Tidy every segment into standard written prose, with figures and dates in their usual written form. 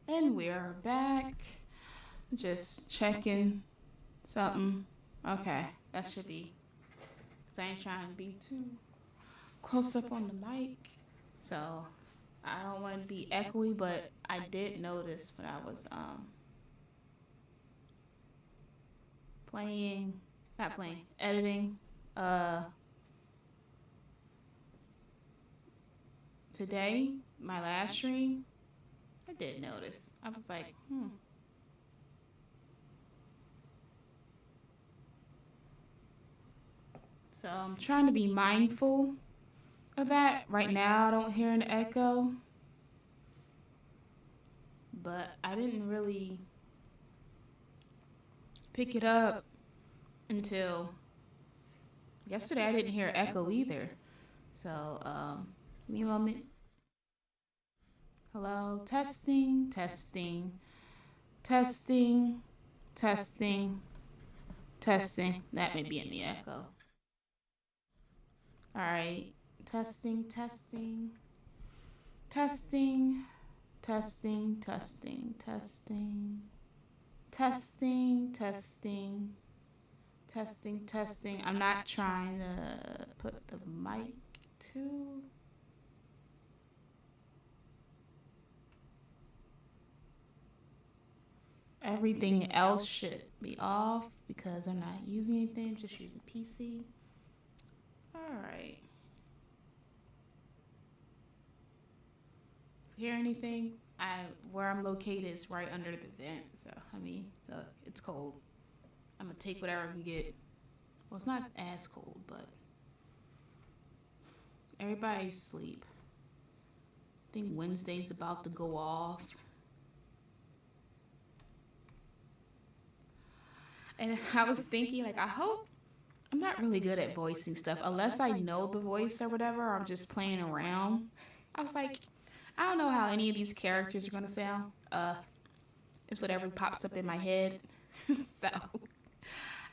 And we're back. Just checking something. Okay, that should be. Cause I ain't trying to be too close up on the mic. So I don't want to be echoey, but I did notice when I was editing today, my last stream, I did notice. I was like, So I'm trying to be mindful of that. Right now, I don't hear an echo, but I didn't really pick it up until yesterday. I didn't hear echo either. So, give me a moment. Hello, testing, testing, testing, testing, testing. That may be in the echo. All right, testing, testing, testing, testing, testing, testing, testing, testing, testing, testing. I'm not trying to put the mic to. Everything else should be off because I'm not using anything. I'm just using PC. All right. Hear anything? Where I'm located is right under the vent. So I mean, look, it's cold. I'm gonna take whatever I can get. Well, it's not as cold, but everybody's asleep. I think Wednesday's about to go off. And I was thinking, like, I hope I'm not really good at voicing stuff unless I know the voice or whatever, or I'm just playing around. I was like, I don't know how any of these characters are going to sound. It's whatever pops up in my head. So,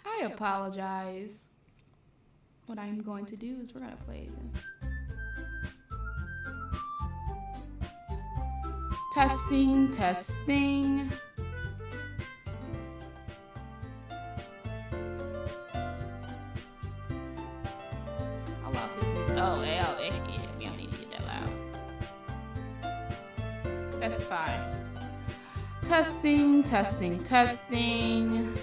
I apologize. What I'm going to do is we're going to play testing, testing. Oh, yeah, we don't need to get that loud. That's fine. Testing, testing, testing.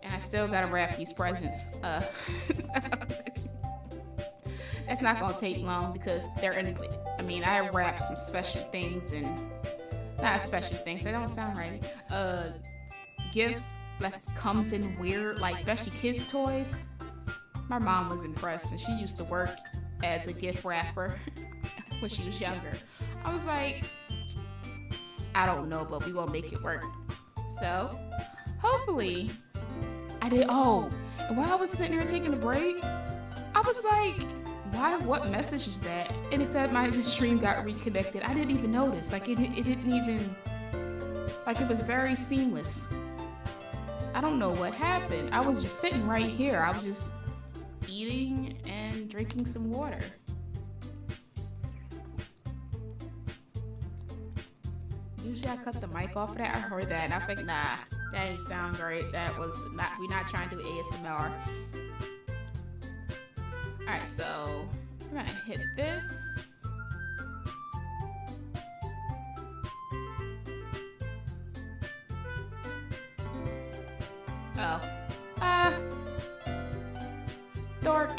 And I still gotta wrap these presents. That's not gonna take long because they're in. I mean, I wrap some special things and not special things. That don't sound right. Gifts that comes in weird, like especially kids' toys. My mom was impressed, and she used to work as a gift wrapper when she was younger. I was like, I don't know, but we won't make it work. So, hopefully, I did. Oh, and while I was sitting there taking a break, I was like, why? What message is that? And it said my stream got reconnected. I didn't even notice. Like it didn't even. Like it was very seamless. I don't know what happened. I was just sitting right here. I was just eating and drinking some water. Usually I cut the mic off of that. I heard that and I was like, nah, that didn't sound great. That was not, we're not trying to do ASMR. Alright, so we're gonna hit this. Oh. Dork.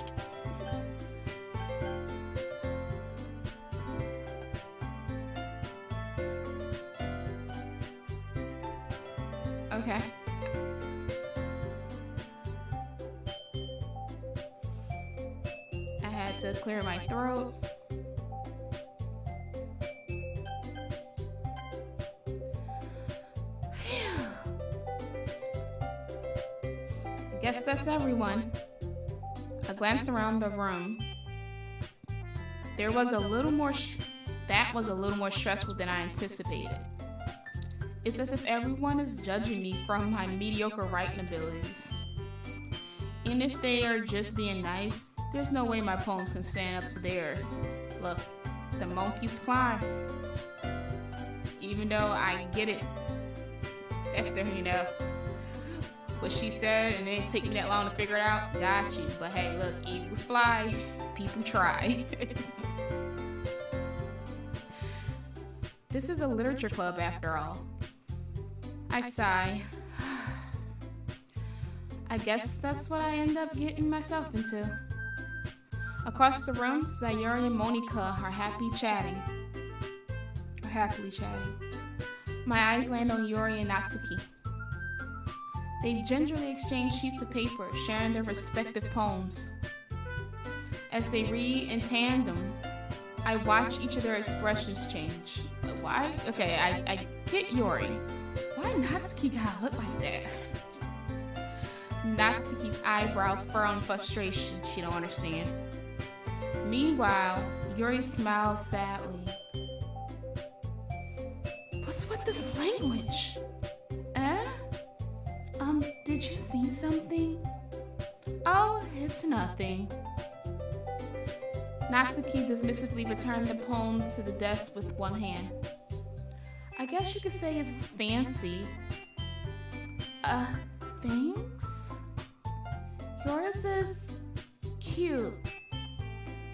Okay. I had to clear my throat. Guess that's everyone. I glanced around the room. There was a little more. That was a little more stressful than I anticipated. It's as if everyone is judging me from my mediocre writing abilities. And if they are just being nice, There's no way my poems can stand up to theirs. Look, the monkeys climb. Even though I get it. After, what she said, and it didn't take me that long to figure it out. Got you. But hey, look, eagles fly. People try. This is a literature club after all. I sigh. I guess that's what I end up getting myself into. Across the room, Sayuri and Monica are happily chatting. My eyes land on Yuri and Natsuki. They gingerly exchange sheets of paper, sharing their respective poems. As they read in tandem, I watch each of their expressions change. Why? Okay, I get Yuri. Why Natsuki gotta look like that? Natsuki's eyebrows furrow in frustration. She don't understand. Meanwhile, Yuri smiles sadly. What's with this language? Did you see something? Oh, it's nothing. Natsuki dismissively returned the poem to the desk with one hand. I guess you could say it's fancy. Thanks? Yours is cute.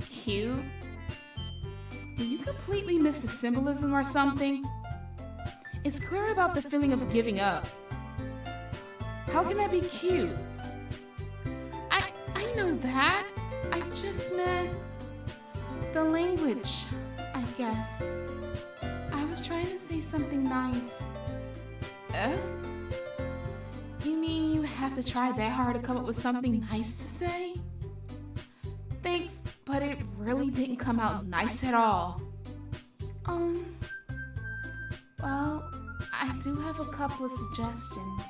Cute? Do you completely miss the symbolism or something? It's clear about the feeling of giving up. How can that be cute? I know that. I just meant the language, I guess. I was trying to say something nice. You mean you have to try that hard to come up with something nice to say? Thanks, but it really didn't come out nice at all. Well, I do have a couple of suggestions.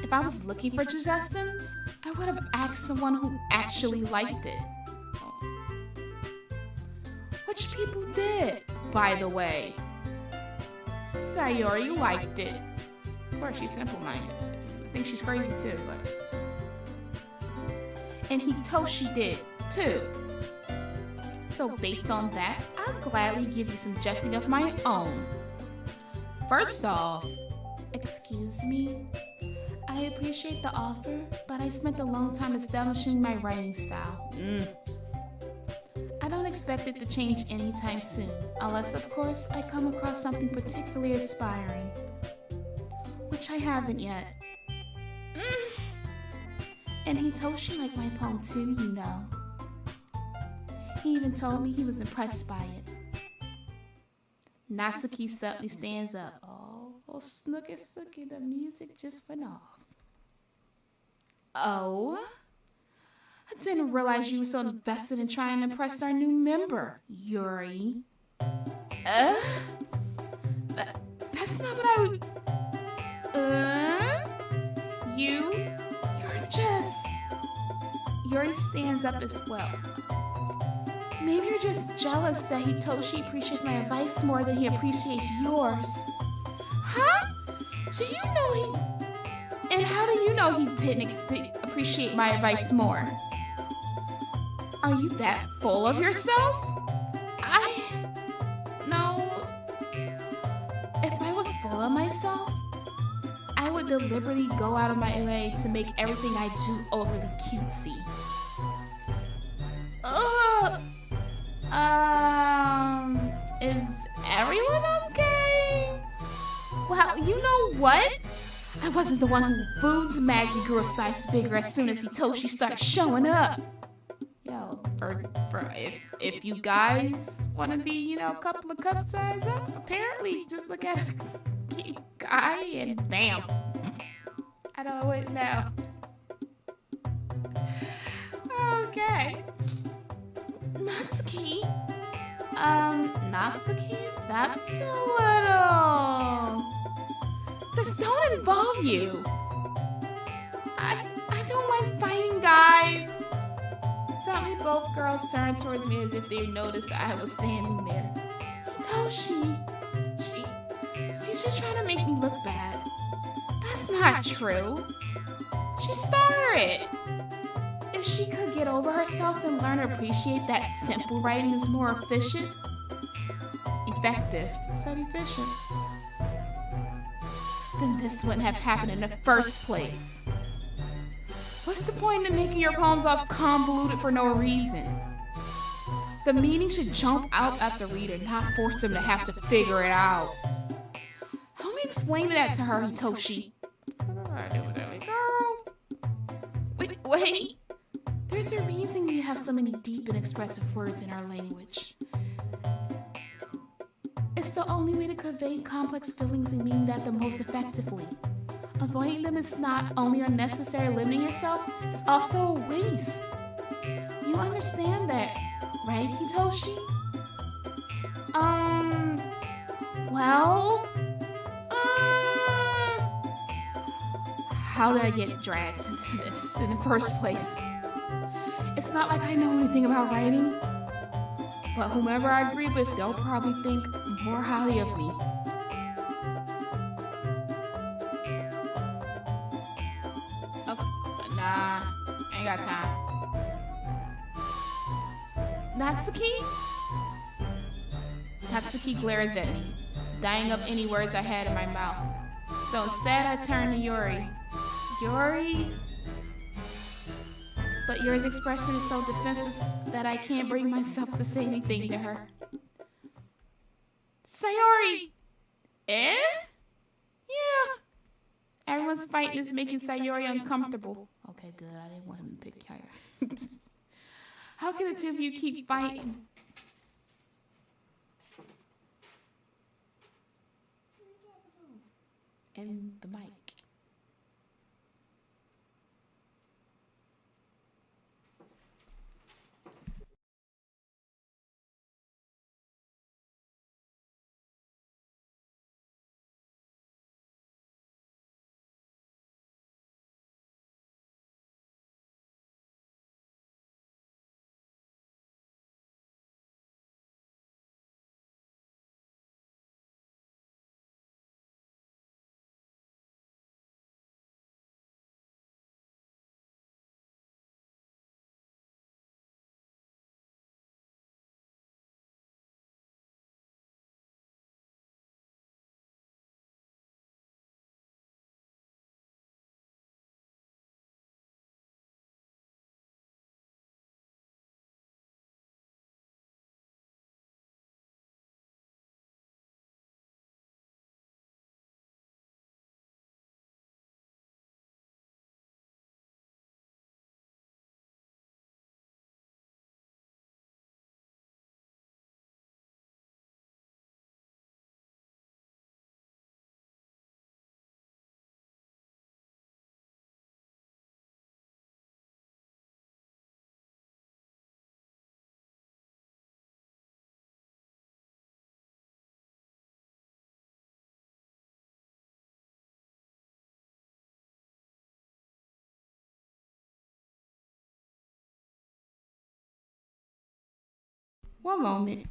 If I was looking for suggestions, I would have asked someone who actually liked it. Which people did, by the way. Sayuri liked it. Of course, she's simple-minded. I think she's crazy too, but... And Hitoshi did, too. So based on that, I'll gladly give you some suggestions of my own. First off, excuse me? I appreciate the offer, but I spent a long time establishing my writing style. I don't expect it to change anytime soon, unless of course I come across something particularly inspiring. Which I haven't yet. And Hitoshi liked my poem too, you know. He even told me he was impressed by it. Natsuki suddenly stands up. Oh, snooky, the music just went off. Oh? I didn't realize you were so invested in trying to impress our new member, Yuri. That's not what You're just... Yuri stands up as well. Maybe you're just jealous that Hitoshi appreciates my advice more than he appreciates yours. Huh? Do you know he... And how do you know he didn't appreciate my advice more? Are you that full of yourself? No. If I was full of myself, I would deliberately go out of my way to make everything I do overly cutesy. Is everyone okay? Well, you know what? I wasn't the one who boozed Maggie grew a size bigger as soon as Hitoshi started showing up. Yo, if you guys want to be, a couple of cup size up, apparently just look at a cute guy and bam. I don't know it now. Okay. Natsuki? Natsuki? That's a little... This don't involve you. I don't mind fighting, guys. Suddenly, both girls turned towards me as if they noticed I was standing there. Hitoshi, she's just trying to make me look bad. That's not true. She she started. If she could get over herself and learn to appreciate that simple writing is more efficient, effective, said efficient, then this wouldn't have happened in the first place. What's the point in making your poems all convoluted for no reason? The meaning should jump out at the reader, not force them to have to figure it out. Help me explain that to her, Hitoshi. Girl. Wait. There's a reason we have so many deep and expressive words in our language. It's the only way to convey complex feelings and meaning that the most effectively. Avoiding them is not only unnecessary limiting yourself, it's also a waste. You understand that, right, Hitoshi? How did I get dragged into this in the first place? It's not like I know anything about writing, but whomever I agree with, they'll probably think more highly of me. Oh, nah, ain't got time. Natsuki glares at me, dyeing up any words I had in my mouth. So instead I turn to Yuri. Yuri? But Yuri's expression is so defensive that I can't bring myself to say anything to her. Sayori! Eh? Yeah. Everyone's fighting is making Sayori uncomfortable. Okay, good. I didn't want him to pick Kyra. How can the two of you keep fighting? And the mic. One moment.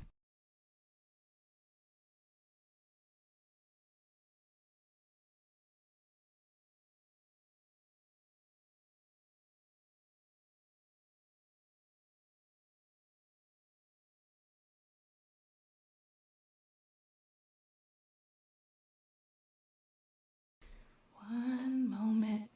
One moment.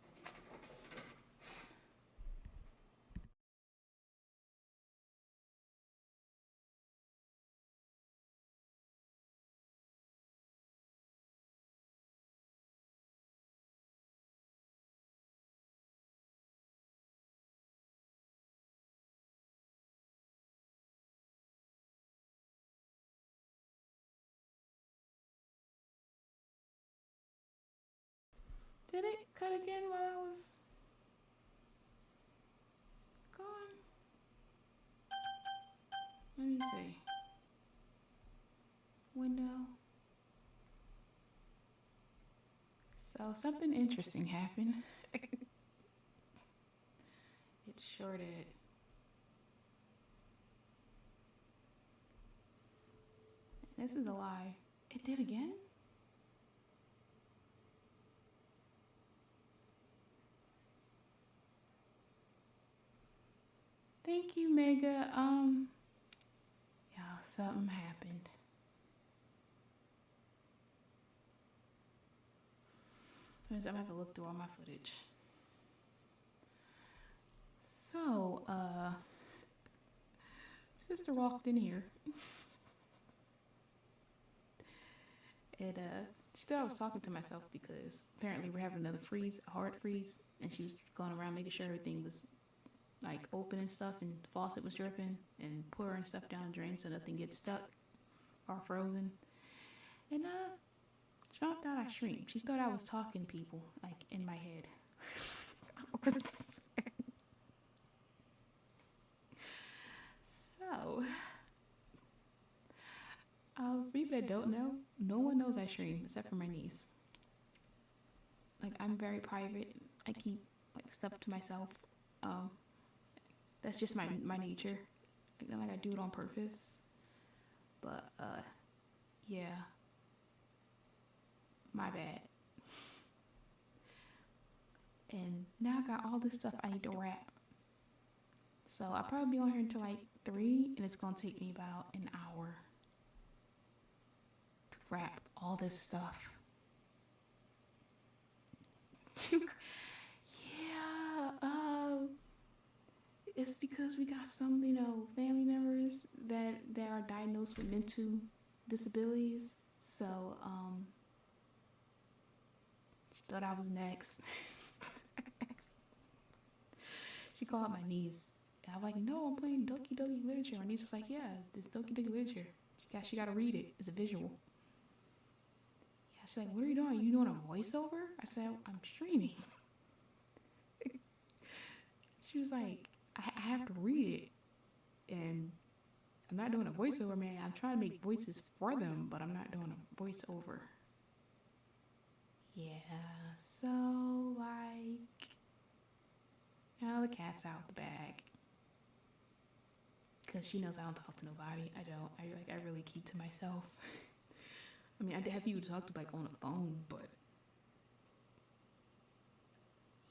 Did it cut again while I was gone? Let me see. Window. So something interesting happened. It sure did. This is a lie. It did again? Thank you, Mega. Y'all, something happened. I'm gonna have to look through all my footage. So, sister walked in here. And she thought I was talking to myself because apparently we're having another freeze, a hard freeze, and she was going around making sure everything was like open and stuff, and the faucet was dripping and pouring stuff down the drain so nothing gets stuck or frozen. And she found out I streamed. She thought I was talking to people like in my head. So, for people that don't know, no one knows I stream except for my niece. Like, I'm very private. I keep like stuff to myself. That's just my nature. Like I do it on purpose. But yeah, my bad. And now I got all this stuff I need to wrap. So I'll probably be on here until like 3, and it's gonna take me about an hour to wrap all this stuff. Yeah, it's because we got some, family members that are diagnosed with mental disabilities. So, she thought I was next. She called my niece. And I'm like, no, I'm playing Doki Doki literature. My niece was like, yeah, there's Doki Doki literature. She got to read it. It's a visual. Yeah, she's like, what are you doing? Are you doing a voiceover? I said, I'm streaming. She was like, I have to read it. And I'm not doing a voiceover, man. I'm trying to make voices for them, but I'm not doing a voiceover. Yeah, so like, the cat's out the bag. Because she knows I don't talk to nobody. I don't. I really keep to myself. I mean, I have people to talk to like on the phone, but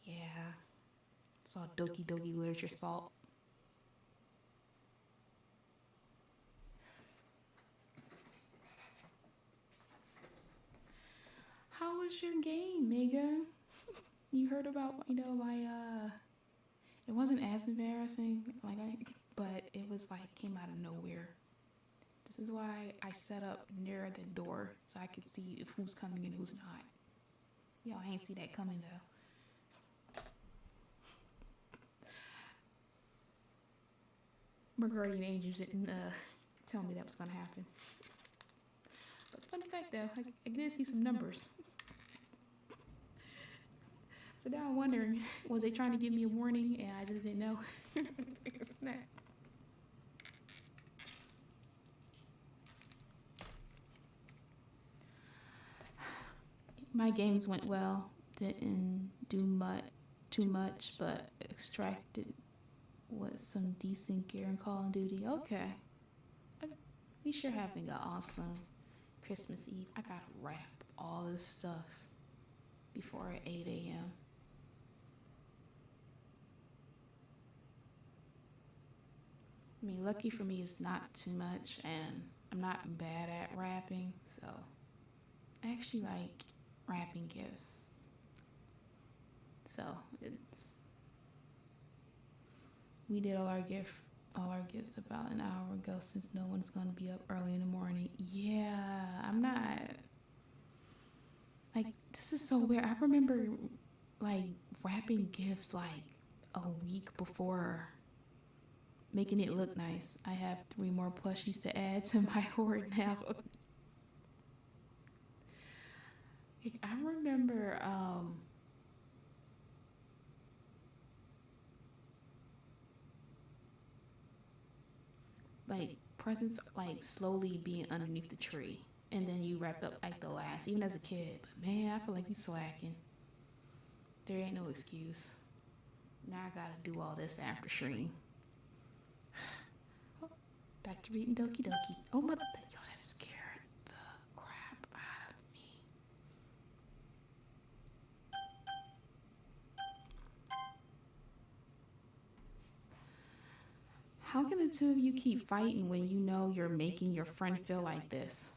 yeah, it's all Doki Doki literature's fault. How was your game, Megan? You heard about my It wasn't as embarrassing, but it was like came out of nowhere. This is why I set up near the door so I could see if who's coming and who's not. Y'all ain't see that coming though. My guardian angels didn't tell me that was gonna happen. But fun fact though, I did see some numbers. So now I'm wondering, was they trying to give me a warning and I just didn't know? My games went well. Didn't do too much, but extracted with some decent gear in Call of Duty. Okay. At least you're having an awesome Christmas Eve. I gotta wrap all this stuff before 8 a.m. I mean, lucky for me, it's not too much, and I'm not bad at wrapping, so I actually like wrapping gifts. So we did all our gifts about an hour ago since no one's gonna be up early in the morning. Yeah, I'm not like, this is so weird. I remember like wrapping gifts like a week before, making it look nice. I have 3 more plushies to add to my hoard now. I remember like presents like slowly being underneath the tree, and then you wrapped up like the last, even as a kid. But man, I feel like we slacking. There ain't no excuse. Now I gotta do all this after stream. Back to reading Doki Doki. Oh mother, yo, that scared the crap out of me. How can the two of you keep fighting when you know you're making your friend feel like this?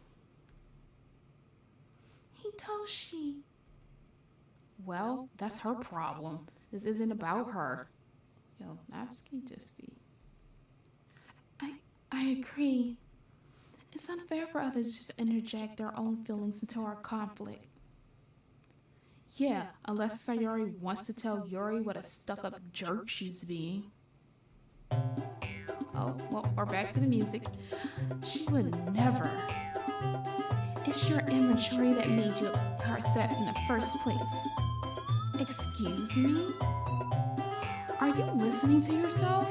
Hitoshi. Well, that's her problem. This isn't about her. Yo, Natsuki just be... I agree. It's unfair for others to interject their own feelings into our conflict. Yeah, unless Sayori wants to tell Yuri what a stuck-up jerk she's being. Oh, well, we're back to the music. She would never. It's your immaturity that made you upset in the first place. Excuse me? Are you listening to yourself?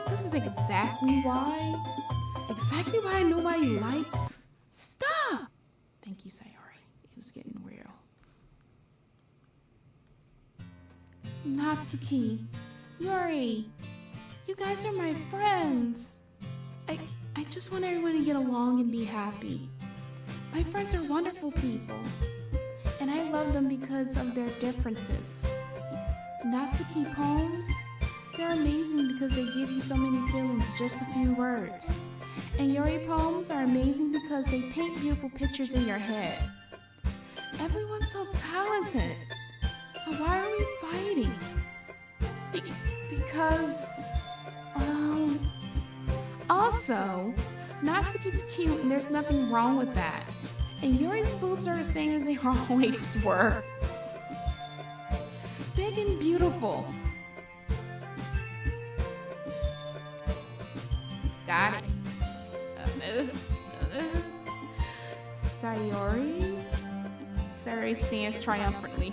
This is exactly why nobody likes. Stop! Thank you, Sayori. It was getting real. Natsuki, Yuri, you guys are my friends. I just want everyone to get along and be happy. My friends are wonderful people, and I love them because of their differences. Natsuki poems, they're amazing because they give you so many feelings, just a few words. And Yuri poems are amazing because they paint beautiful pictures in your head. Everyone's so talented. So why are we fighting? Because, also, Natsuki's cute and there's nothing wrong with that. And Yuri's boobs are the same as they always were. Big and beautiful. Got it. Sayori stands triumphantly.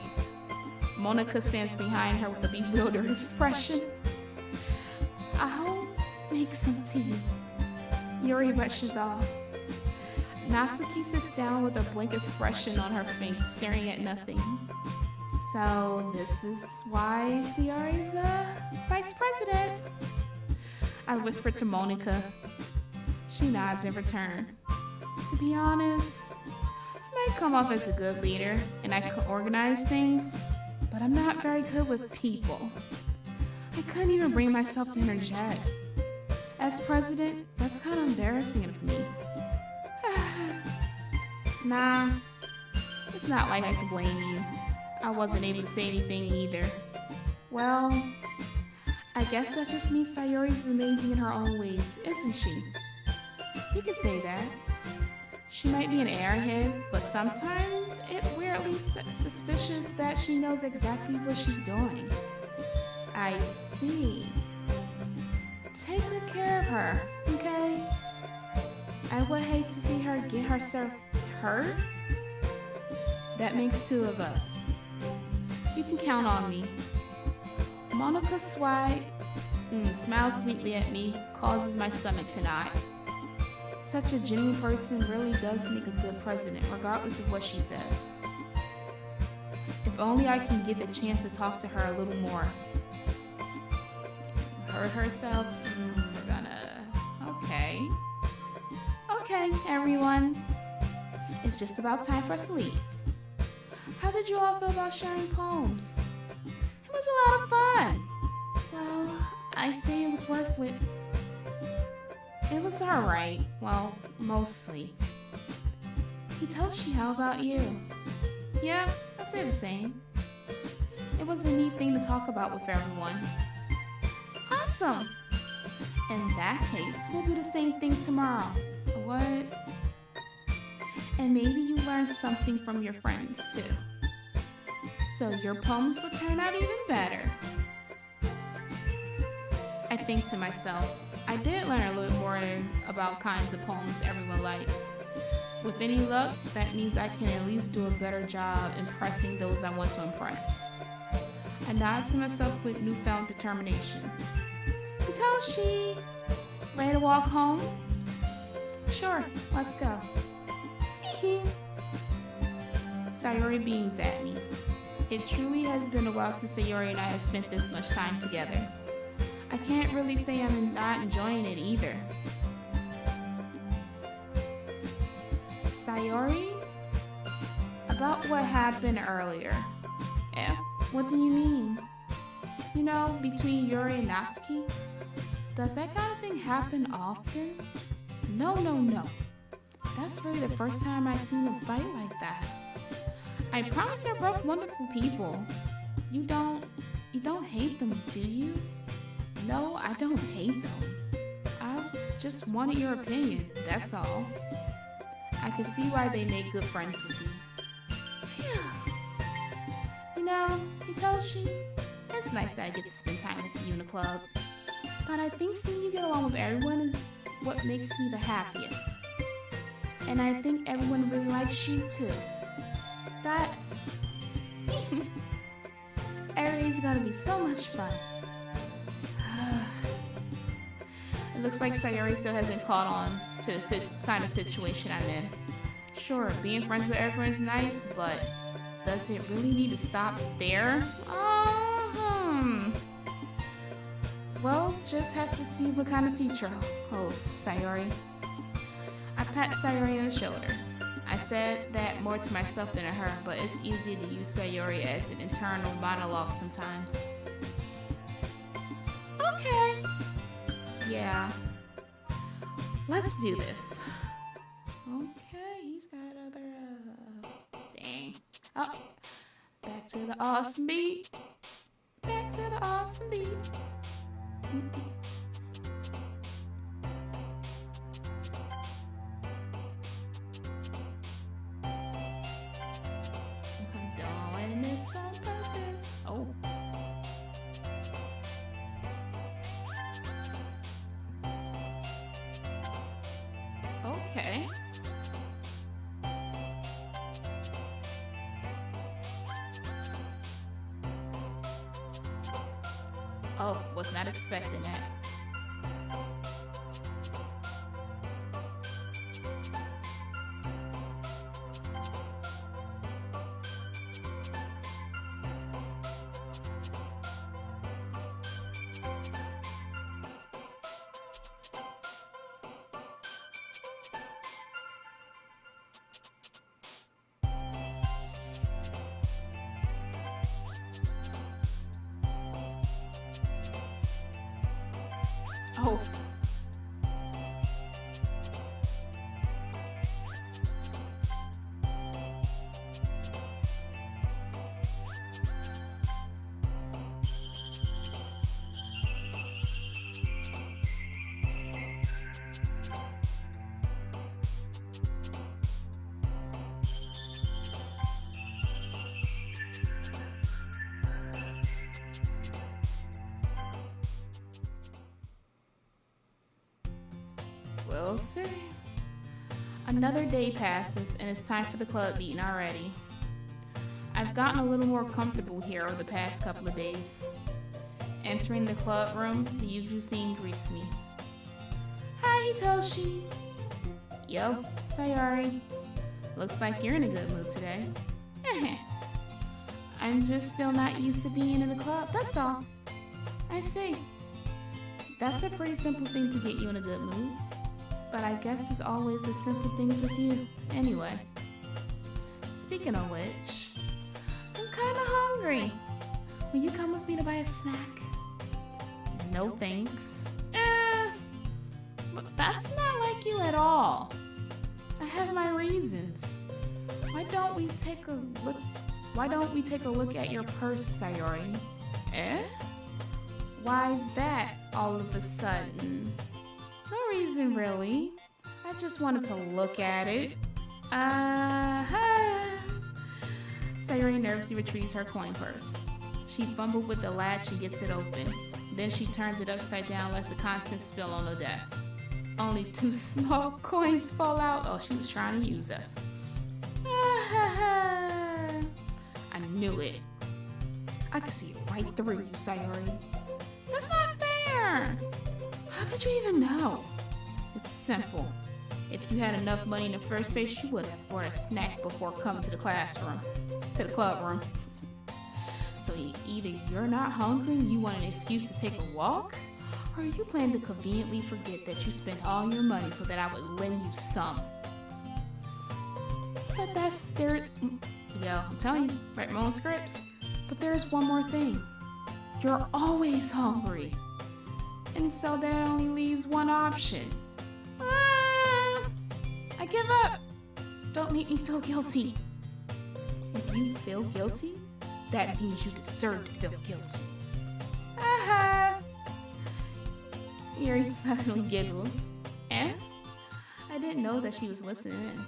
Monica stands behind her with a bewildered expression. I'll make some tea. Yuri rushes off. Natsuki sits down with a blank expression on her face, staring at nothing. So this is why Sayori's vice president. I whispered to Monica. She nods in return. To be honest, I might come off as a good leader and I could organize things, but I'm not very good with people. I couldn't even bring myself to interject. As president, that's kind of embarrassing of me. Nah, it's not like I can blame you. I wasn't able to say anything either. Well, I guess that just means Sayori's amazing in her own ways, isn't she? You could say that. She might be an airhead, but sometimes it weirdly suspicious that she knows exactly what she's doing. I see. Take good care of her, okay? I would hate to see her get herself hurt. That makes two of us. You can count on me. Monica smiles sweetly at me, causes my stomach to knot. Such a genuine person really does make a good president, regardless of what she says. If only I can get the chance to talk to her a little more. Hurt herself? We're gonna... Okay, everyone. It's just about time for us to leave. How did you all feel about sharing poems? It was a lot of fun. Well, I say it was worth it. It was alright. Well, mostly. Hitoshi, how about you? Yeah, I'd say the same. It was a neat thing to talk about with everyone. Awesome! In that case, we'll do the same thing tomorrow. What? And maybe you learn something from your friends, too. So your poems will turn out even better. I think to myself, I did learn a little more about kinds of poems everyone likes. With any luck, that means I can at least do a better job impressing those I want to impress. I nod to myself with newfound determination. Hitoshi! Ready to walk home? Sure, let's go. Sayori beams at me. It truly has been a while since Sayori and I have spent this much time together. I can't really say I'm not enjoying it either. Sayori? About what happened earlier. What do you mean? You know, between Yuri and Natsuki? Does that kind of thing happen often? No, no, no. That's really the first time I've seen them fight like that. I promise they're both wonderful people. You don't hate them, do you? No, I don't hate them. I just wanted your opinion, that's all. I can see why they make good friends with you. You know, Hitoshi, it's nice that I get to spend time with you in the club. But I think seeing you get along with everyone is what makes me the happiest. And I think everyone really likes you too. That's... Every day's gonna be so much fun. It looks like Sayori still hasn't caught on to the kind of situation I'm in. Sure, being friends with everyone is nice, but does it really need to stop there? Well, just have to see what kind of future holds, Sayori. I pat Sayori on the shoulder. I said that more to myself than to her, but it's easy to use Sayori as an internal monologue sometimes. Okay. Yeah. Let's do this. Okay, he's got other, dang. Oh, back to the awesome beat. Back to the awesome beat. I'm doing this on purpose. Oh. Okay. Oh, was not expecting that. Oh. We'll see. Another day passes and it's time for the club meeting already. I've gotten a little more comfortable here over the past couple of days. Entering the club room, the usual scene greets me. Hi, Hitoshi. Yo, Sayori. Looks like you're in a good mood today. I'm just still not used to being in the club, that's all. I see. That's a pretty simple thing to get you in a good mood. But I guess it's always the simple things with you. Anyway, speaking of which, I'm kind of hungry. Will you come with me to buy a snack? No thanks. But that's not like you at all. I have my reasons. Why don't we take a look at your purse, Sayori? Why that all of a sudden? No reason, really. I just wanted to look at it. Sayori nervously retrieves her coin purse. She fumbles with the latch and gets it open. Then she turns it upside down, lets the contents spill on the desk. Only 2 small coins fall out. Oh, she was trying to use us. I knew it. I could see it right through you, Sayori. That's not fair. How did you even know? It's simple. If you had enough money in the first place, you would have bought a snack before coming to the club room. So either you're not hungry and you want an excuse to take a walk, or you plan to conveniently forget that you spent all your money so that I would lend you some. But I'm telling you, write my own scripts. But there's one more thing. You're always hungry. And so that only leaves one option. I give up. Don't make me feel guilty. If you feel guilty, that means you deserve to feel guilty. Yuri suddenly giggles. Eh? I didn't know that she was listening.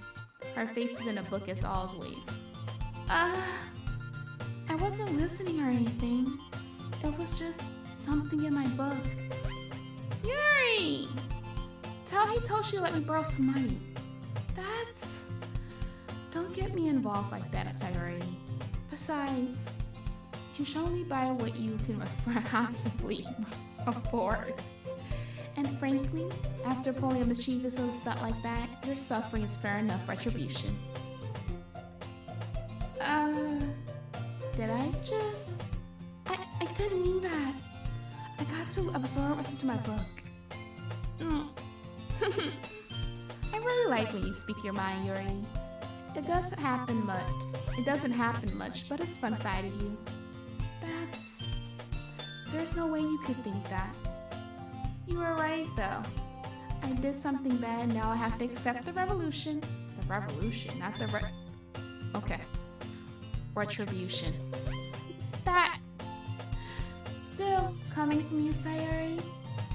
Her face is in a book as always. I wasn't listening or anything. It was just something in my book. Yuri! Tell Hitoshi let me borrow some money. Don't get me involved like that, Sayori. Besides, you should only buy what you can possibly afford. And frankly, after pulling a mischievous little stunt like that, your suffering is fair enough retribution. Did I just... I didn't mean that. I got to absorb it into my book. I really like when you speak your mind, Yuri. It doesn't happen much, but it's fun side of you. There's no way you could think that. You were right, though. I did something bad, now I have to accept the revolution. The revolution, not the okay. Retribution. That. Still, coming from you, Sayori,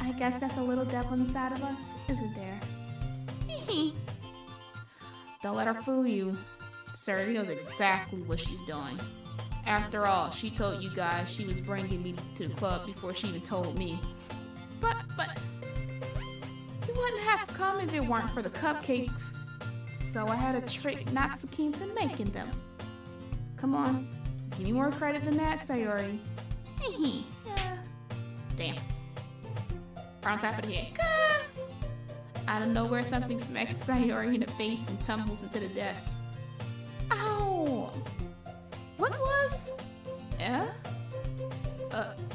I guess that's a little devil inside of us, isn't there? Don't let her fool you. Sayori knows exactly what she's doing. After all, she told you guys she was bringing me to the club before she even told me. But, you wouldn't have come if it weren't for the cupcakes. So I had to trick Natsuki into making them. Come on, give me more credit than that, Sayori. Damn. On top of the head. Out of nowhere, something smacks Sayori in the face and tumbles into the desk. Ow! What was...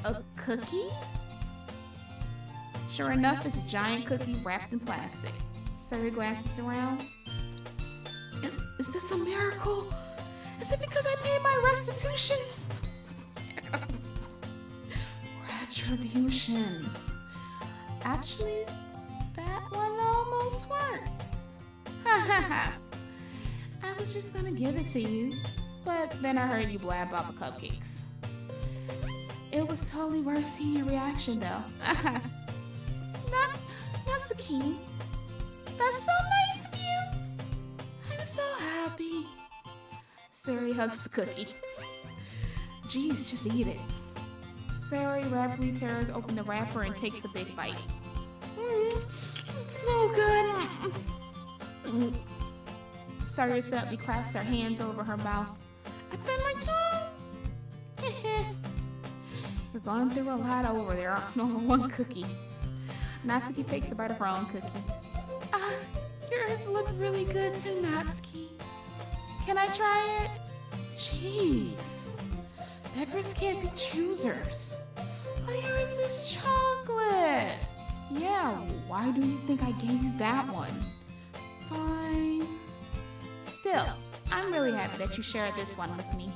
a cookie? Sure enough, it's a giant cookie wrapped in plastic. Sayori glances around. Is this a miracle? Is it because I paid my restitutions? Retribution. Actually, that one almost worked. I was just gonna give it to you, but then I heard you blab about the cupcakes. It was totally worth seeing your reaction, though. Natsuki, that's so nice of you. I'm so happy. Sayori hugs the cookie. Geez, just eat it. Sayori rapidly tears open the wrapper and takes a big bite. It's so good. Sayori suddenly claps her hands over her mouth. I bit my tongue. You're going through a lot over there on one cookie. Natsuki takes a bite of her own cookie. Yours look really good too, Natsuki. Can I try it? Jeez. Beggars can't be choosers. But yours is chocolate. Yeah, why do you think I gave you that one? Fine. Still, I'm really happy that you shared this one with me.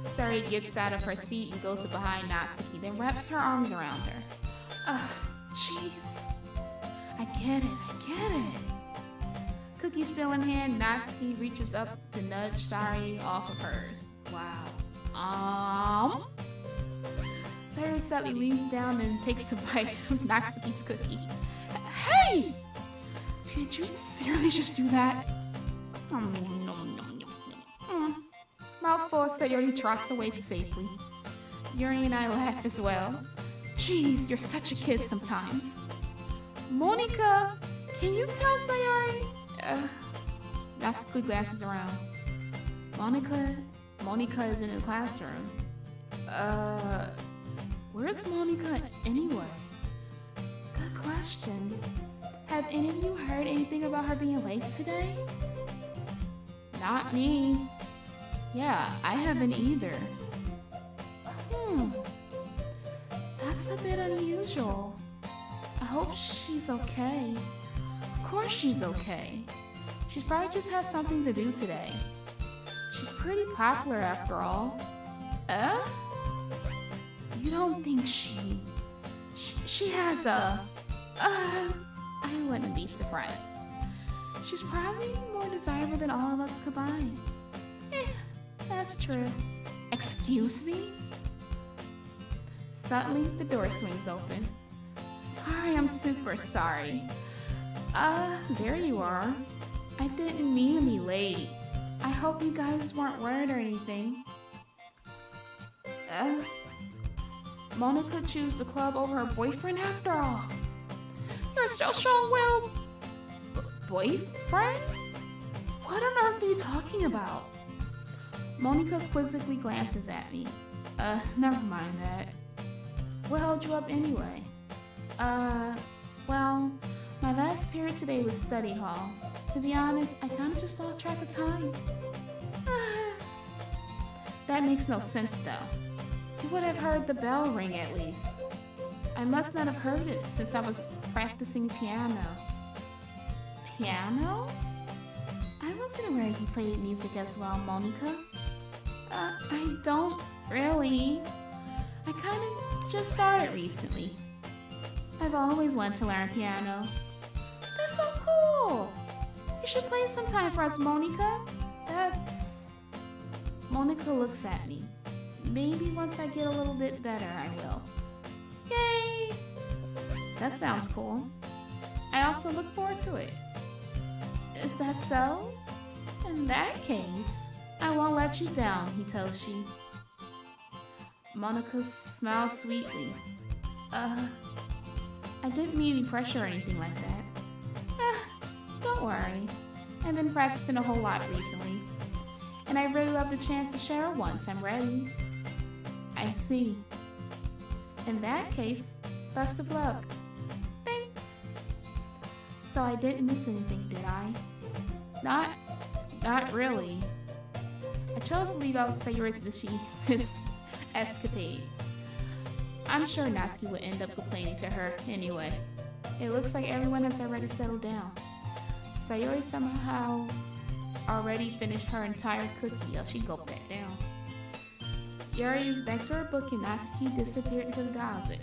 Sayori gets out of her seat and goes to behind Natsuki, then wraps her arms around her. Jeez. I get it. Cookie still in hand, Natsuki reaches up to nudge Sayori off of hers. Wow. Sayori suddenly leans down and takes a bite of Natsuki's cookie. Hey! Did you seriously just do that? Mouthful, Sayori trots away safely. Yuri and I laugh as well. Jeez, you're such a kid sometimes. Monika, can you tell Sayori? Natsuki glances around. Monika is in the classroom. Where's Monika anyway? Good question. Have any of you heard anything about her being late today? Not me. Yeah, I haven't either. That's a bit unusual. I hope she's okay. Of course she's okay. She's probably just has something to do today. She's pretty popular after all. You don't think she She has a... I wouldn't be surprised. She's probably more desirable than all of us combined. That's true. Excuse me? Suddenly, the door swings open. Sorry, I'm super sorry. There you are. I didn't mean to be late. I hope you guys weren't worried or anything. Monica chose the club over her boyfriend after all. You're still strong-willed. Boyfriend? What on earth are you talking about? Monica quizzically glances at me. Never mind that. What held you up anyway? Well, my last period today was study hall. To be honest, I kinda just lost track of time. That makes no sense though. You would have heard the bell ring at least. I must not have heard it since I was practicing piano. Piano? I wasn't aware you played music as well, Monica. I don't really. I kinda just started recently. I've always wanted to learn piano. That's so cool! You should play sometime for us, Monica. Monica looks at me. Maybe once I get a little bit better, I will. Yay! That sounds cool. I also look forward to it. Is that so? In that case, I won't let you down, Hitoshi. Monica smiles sweetly. I didn't mean any pressure or anything like that. Don't worry. I've been practicing a whole lot recently. And I really love the chance to share it once I'm ready. I see. In that case, best of luck. Thanks. So I didn't miss anything, did I? Not really. I chose to leave out Sayori's escapade. I'm sure Natsuki would end up complaining to her anyway. It looks like everyone has already settled down. Sayori somehow already finished her entire cookie. Oh, she gulped that down. Yuri is back to her book and Natsuki disappeared into the closet.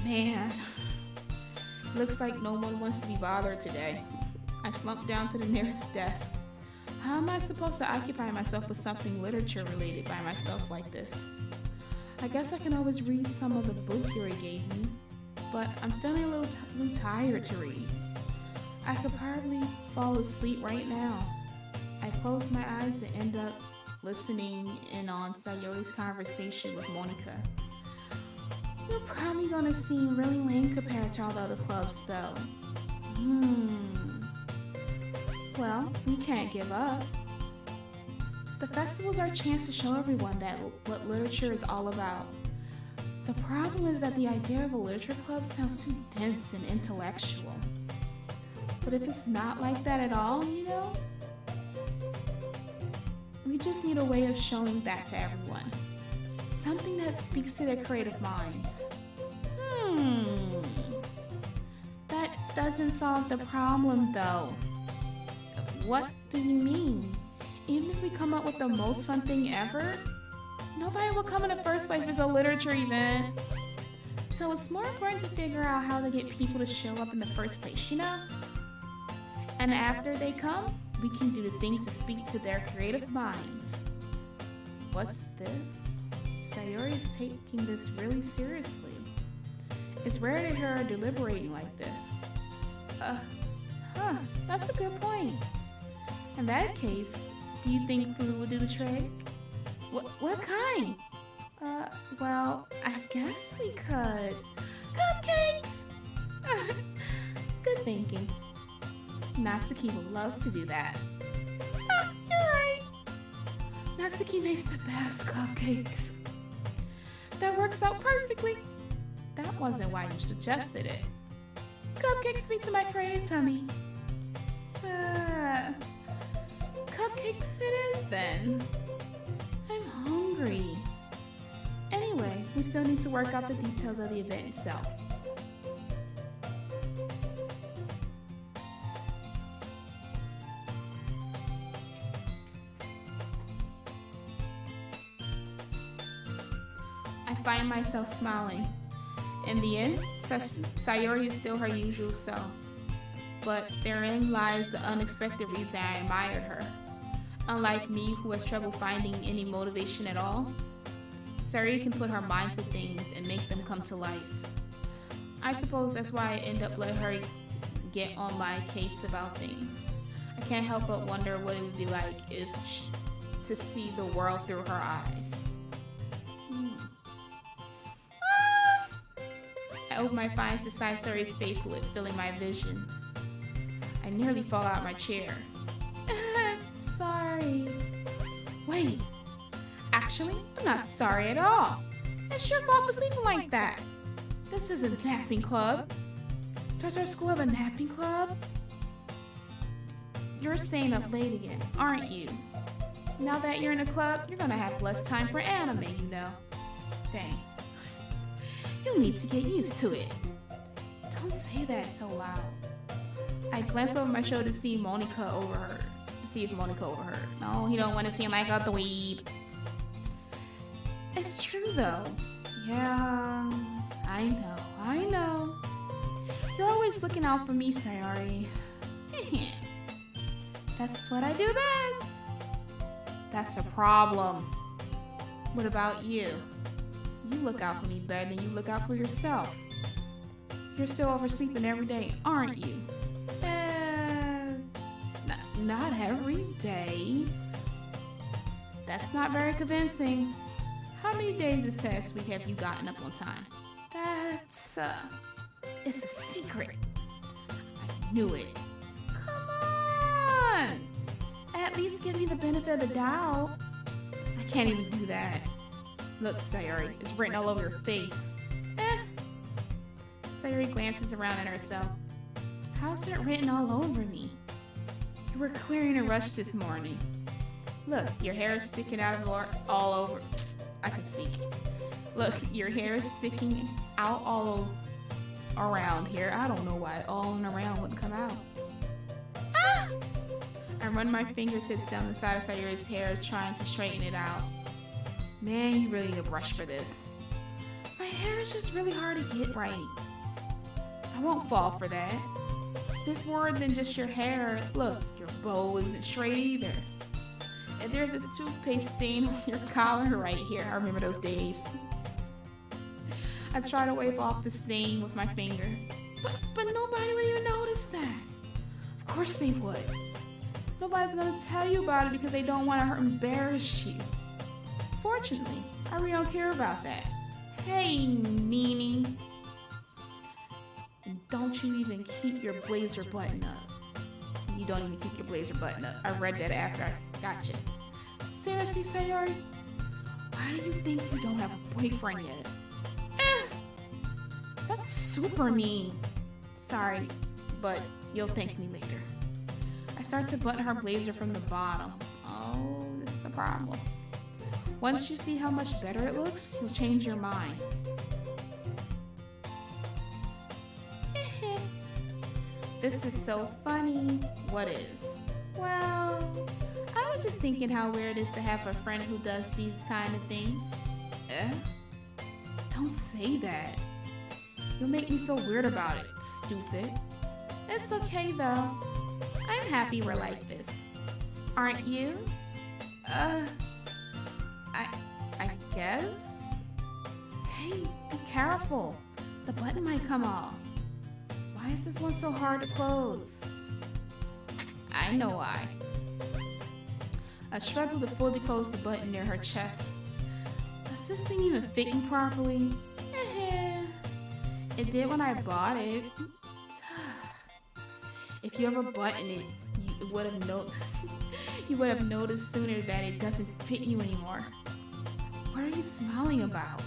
Man, looks like no one wants to be bothered today. I slumped down to the nearest desk. How am I supposed to occupy myself with something literature related by myself like this? I guess I can always read some of the book Yuri gave me, but I'm feeling a little tired to read. I could probably fall asleep right now. I close my eyes and end up listening in on Sayori's conversation with Monica. We're probably gonna seem really lame compared to all the other clubs though. Well, we can't give up. The festivals are a chance to show everyone that what literature is all about. The problem is that the idea of a literature club sounds too dense and intellectual. But if it's not like that at all, you know? We just need a way of showing that to everyone. Something that speaks to their creative minds. That doesn't solve the problem though. What do you mean? Even if we come up with the most fun thing ever, nobody will come in the first place if it's a literature event. So it's more important to figure out how to get people to show up in the first place, you know? And after they come, we can do the things to speak to their creative minds. What's this? Sayori is taking this really seriously. It's rare to hear her deliberating like this. That's a good point. In that case, do you think food will do the trick? What kind? Well, I guess we could. Cupcakes! Good thinking. Natsuki would love to do that. You're right. Natsuki makes the best cupcakes. That works out perfectly. That wasn't why you suggested it. Cupcakes speak to my creative tummy. Cupcakes it is then. I'm hungry. Anyway, we still need to work out the details of the event itself. I find myself smiling. In the end, Sayori is still her usual self. But therein lies the unexpected reason I admired her. Unlike me, who has trouble finding any motivation at all, Sayori can put her mind to things and make them come to life. I suppose that's why I end up letting her get on my case about things. I can't help but wonder what it would be like to see the world through her eyes. I open my eyes to sight Sayori's face lit, filling my vision. I nearly fall out of my chair. Sorry. Wait. Actually, I'm not sorry at all. It's your fault for sleeping like that. This isn't a napping club. Does our school have a napping club? You're staying up late again, aren't you? Now that you're in a club, you're gonna have less time for anime, you know. Dang. You'll need to get used to it. Don't say that so loud. I glance over my shoulder to see if Monica overheard. No, he don't want to seem like a dweeb. It's true though. Yeah, I know. You're always looking out for me, Sayori. That's what I do best. That's a problem. What about you? You look out for me better than you look out for yourself. You're still oversleeping every day, aren't you? Not every day. That's not very convincing. How many days this past week have you gotten up on time? It's a secret. I knew it. Come on! At least give me the benefit of the doubt. I can't even do that. Look, Sayori, it's written all over your face. Sayori glances around at herself. How's it written all over me? You were clearing a rush this morning. Look, your hair is sticking out of all over. I can speak. Look, your hair is sticking out all around here. I don't know why all and around wouldn't come out. Ah! I run my fingertips down the side of Sayori's hair, trying to straighten it out. Man, you really need a brush for this. My hair is just really hard to get right. I won't fall for that. There's more than just your hair. Look, your bow isn't straight either. And there's a toothpaste stain on your collar right here. I remember those days. I try to wipe off the stain with my finger. But nobody would even notice that. Of course they would. Nobody's gonna tell you about it because they don't want to embarrass you. Fortunately, I really don't care about that. Hey, meanie. Don't you even keep your blazer button up. You don't even keep your blazer button up. I read that after I got you. Seriously, Sayori? Why do you think you don't have a boyfriend yet? That's super mean. Sorry, but you'll thank me later. I start to button her blazer from the bottom. Oh, this is a problem. Once you see how much better it looks, you'll change your mind. This is so funny. What is? Well, I was just thinking how weird it is to have a friend who does these kind of things. Don't say that. You'll make me feel weird about it, stupid. It's okay though. I'm happy we're like this. Aren't you? I guess? Hey, be careful. The button might come off. Why is this one so hard to close? I know why. I struggle to fully close the button near her chest. Does this thing even fit me properly? It did when I bought it. If you ever buttoned it, you would have noticed sooner that it doesn't fit you anymore. What are you smiling about?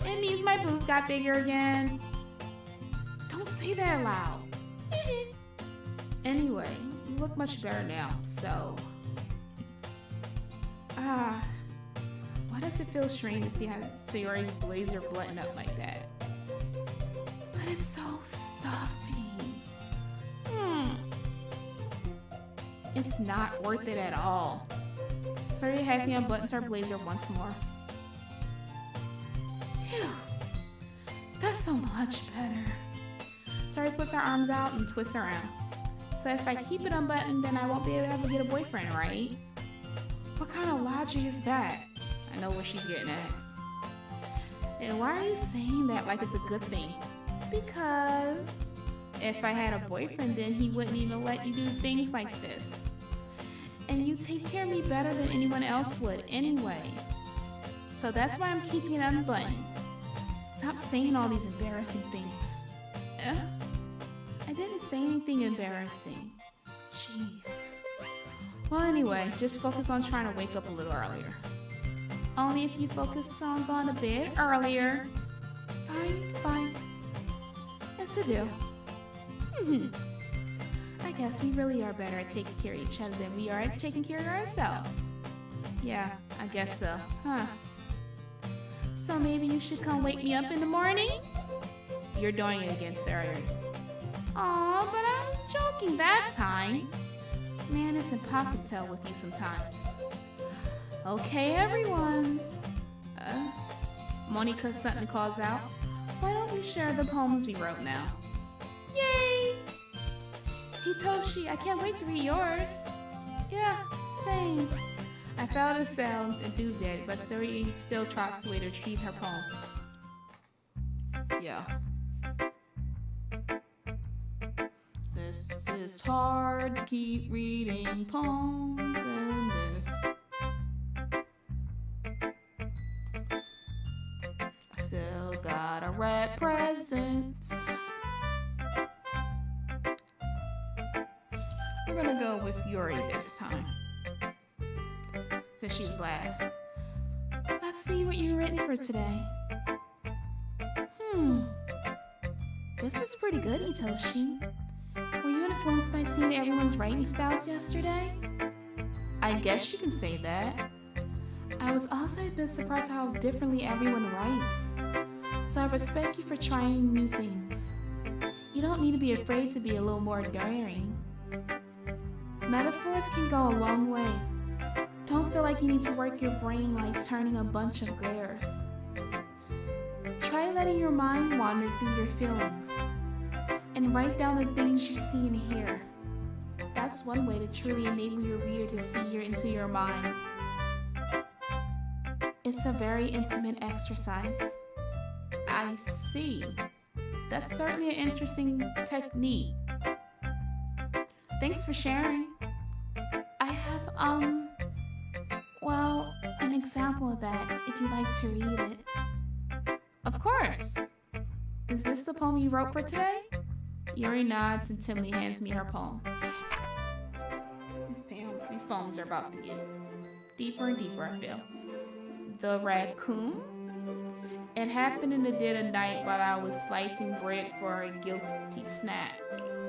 It means my boobs got bigger again. Don't say that loud. Anyway, you look much better now, so... why does it feel strange to see how Sayori's blazer buttoned up like that? But it's so stuffy. It's not worth it at all. Sayori has me unbuttons her blazer once more. Much better. Tori puts her arms out and twists around. So if I keep it unbuttoned, then I won't be able to get a boyfriend, right? What kind of logic is that? I know where she's getting at. And why are you saying that like it's a good thing? Because if I had a boyfriend, then he wouldn't even let you do things like this. And you take care of me better than anyone else would anyway. So that's why I'm keeping it unbuttoned. Stop saying all these embarrassing things. I didn't say anything embarrassing. Jeez. Well, anyway, just focus on trying to wake up a little earlier. Only if you focus on going to bed earlier. Fine. It's a deal. I guess we really are better at taking care of each other than we are at taking care of ourselves. Yeah, I guess so, huh? So maybe you should come wake me up in the morning? You're doing it again, Sarah. Aw, but I was joking that time. Man, it's impossible to tell with you sometimes. Okay, everyone. Monica suddenly calls out, why don't we share the poems we wrote now? Yay! Hitoshi, I can't wait to read yours. Yeah, same. I felt it sound enthusiastic, but Suri still trots away to retrieve her poem. Yeah. This is hard to keep reading poems and this. Still gotta wrap presents. We're gonna go with Yuri this time, since she was last. Let's see what you've written for today. This is pretty good, Hitoshi. Were you influenced by seeing everyone's writing styles yesterday? I guess you can say that. I was also a bit surprised how differently everyone writes. So I respect you for trying new things. You don't need to be afraid to be a little more daring. Metaphors can go a long way. Don't feel like you need to work your brain like turning a bunch of gears. Try letting your mind wander through your feelings and write down the things you see and hear. That's one way to truly enable your reader to see into your mind. It's a very intimate exercise. I see. That's certainly an interesting technique. Thanks for sharing. I have, well, an example of that if you'd like to read it. Of course. Is this the poem you wrote for today? Yuri nods and timidly hands me her poem. These poems are about to get deeper and deeper, I feel. The raccoon. It happened in the dead of night while I was slicing bread for a guilty snack.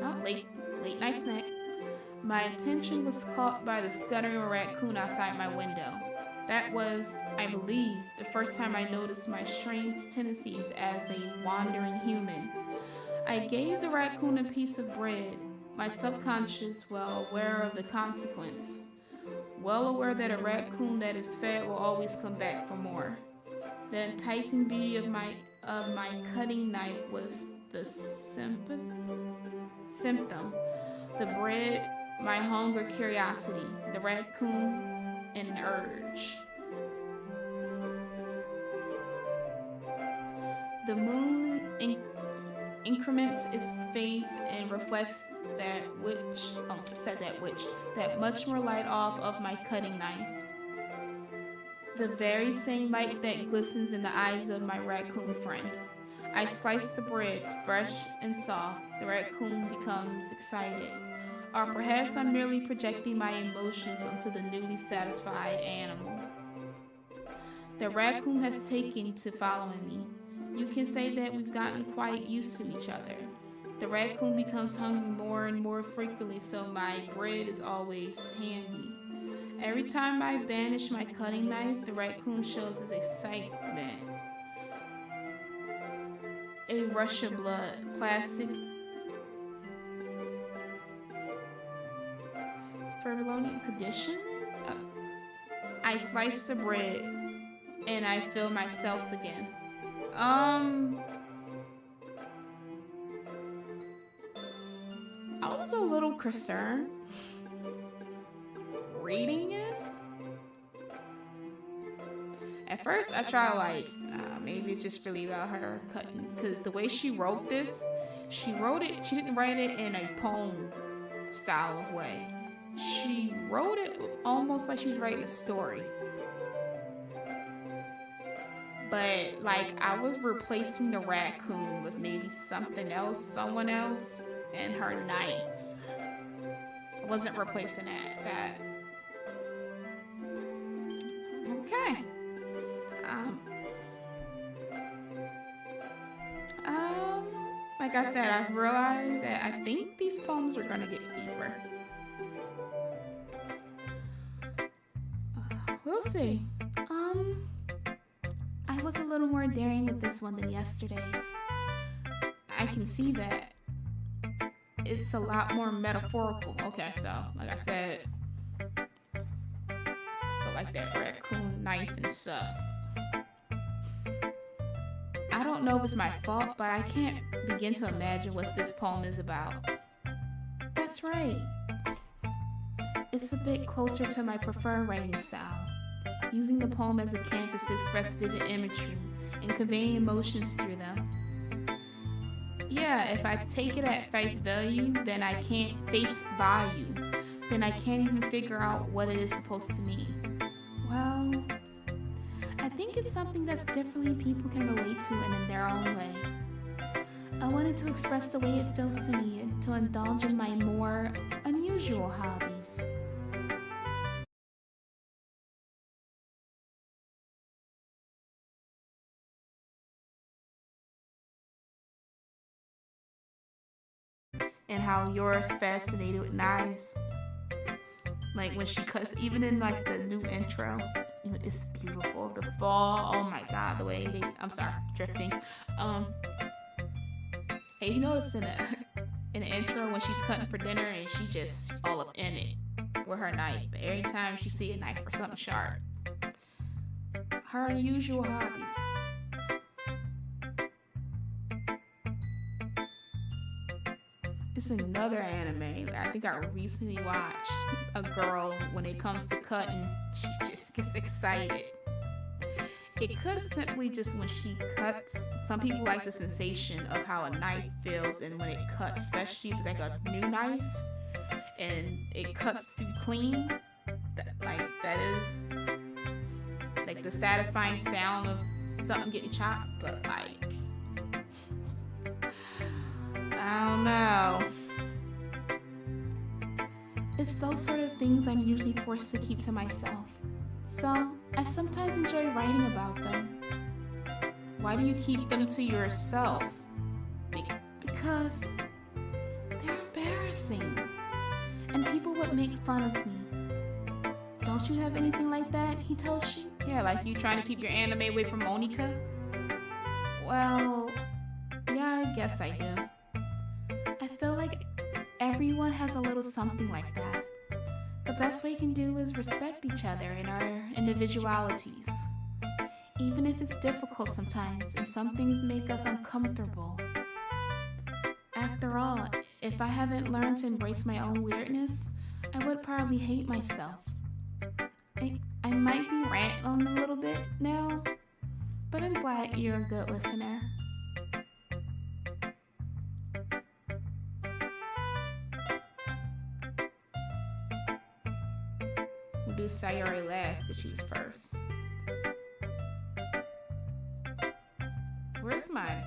Not late night snack. My attention was caught by the scuttering raccoon outside my window. That was, I believe, the first time I noticed my strange tendencies as a wandering human. I gave the raccoon a piece of bread, my subconscious well aware of the consequence, well aware that a raccoon that is fed will always come back for more. The enticing beauty of my cutting knife was the symptom. The bread, my hunger, curiosity. The raccoon, an urge. The moon increments its face and reflects that much more light off of my cutting knife. The very same light that glistens in the eyes of my raccoon friend. I slice the bread, fresh and soft. The raccoon becomes excited. Or perhaps I'm merely projecting my emotions onto the newly satisfied animal. The raccoon has taken to following me. You can say that we've gotten quite used to each other. The raccoon becomes hungry more and more frequently, so my bread is always handy. Every time I banish my cutting knife, the raccoon shows his excitement. A rush of blood, classic Furbolonian condition. I slice the bread and I feel myself again. I was a little concerned reading this. At first, I tried like, maybe it's just really about her cutting, because the way she wrote this, she didn't write it in a poem style of way. She wrote it almost like she was writing a story. But like, I was replacing the raccoon with maybe something else, someone else, and her knife. I wasn't replacing that. Okay. Like I said, I've realized that I think these poems are gonna get deeper. We'll see. I was a little more daring with this one than yesterday's. I can see that it's a lot more metaphorical. Okay, so like I said, I like that raccoon knife and stuff. I don't know if it's my fault, but I can't begin to imagine what this poem is about. That's right. It's a bit closer to my preferred writing style, using the poem as a canvas to express vivid imagery and conveying emotions through them. Yeah, if I take it at face value, then I can't then I can't even figure out what it is supposed to mean. Well, I think it's something that's differently people can relate to and in their own way. I wanted to express the way it feels to me and to indulge in my more unusual hobbies. And how yours fascinated with knives. Like when she cuts, even in like the new intro, it's beautiful. The fall, oh my god, the way I'm sorry, drifting. Hey, you notice in the intro when she's cutting for dinner and she just all up in it with her knife. Every time she see a knife or something sharp. Her unusual hobbies. It's another anime I think I recently watched. A girl, when it comes to cutting, she just gets excited. It could simply just when she cuts. Some people like the sensation of how a knife feels and when it cuts, especially if it's like a new knife and it cuts through clean. That is like the satisfying sound of something getting chopped, but like, I don't know. It's those sort of things I'm usually forced to keep to myself. So, I sometimes enjoy writing about them. Why do you keep them to yourself? Because they're embarrassing. And people would make fun of me. Don't you have anything like that, Hitoshi? Yeah, like you trying to keep your anime away from Monica? Well, yeah, I guess I do. I feel like everyone has a little something like that. The best we can do is respect each other and our individualities. Even if it's difficult sometimes and some things make us uncomfortable. After all, if I haven't learned to embrace my own weirdness, I would probably hate myself. I might be ranting on a little bit now, but I'm glad you're a good listener. We'll do Sayori last because she was first. Where's mine?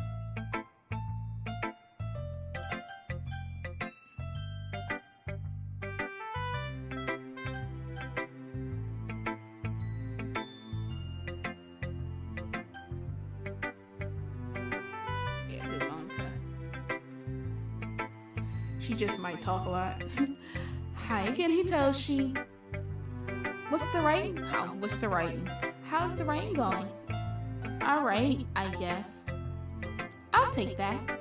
She just might talk a lot. Hi again, Hitoshi. What's the writing? How's the writing going? Alright, I guess. I'll take that.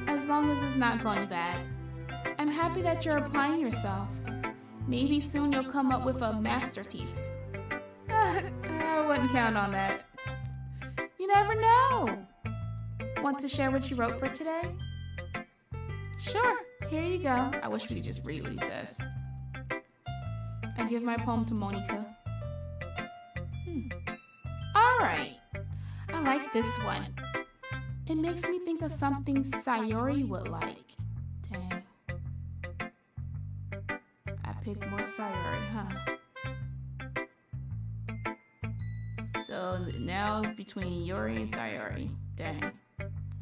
As long as it's not going bad. I'm happy that you're applying yourself. Maybe soon you'll come up with a masterpiece. I wouldn't count on that. You never know. Want to share what you wrote for today? Sure, here you go. I wish we could just read what he says. I give my poem to Monica. Alright. I like this one. It makes me think of something Sayori would like. Dang. I picked more Sayori, huh? So now it's between Yuri and Sayori. Dang.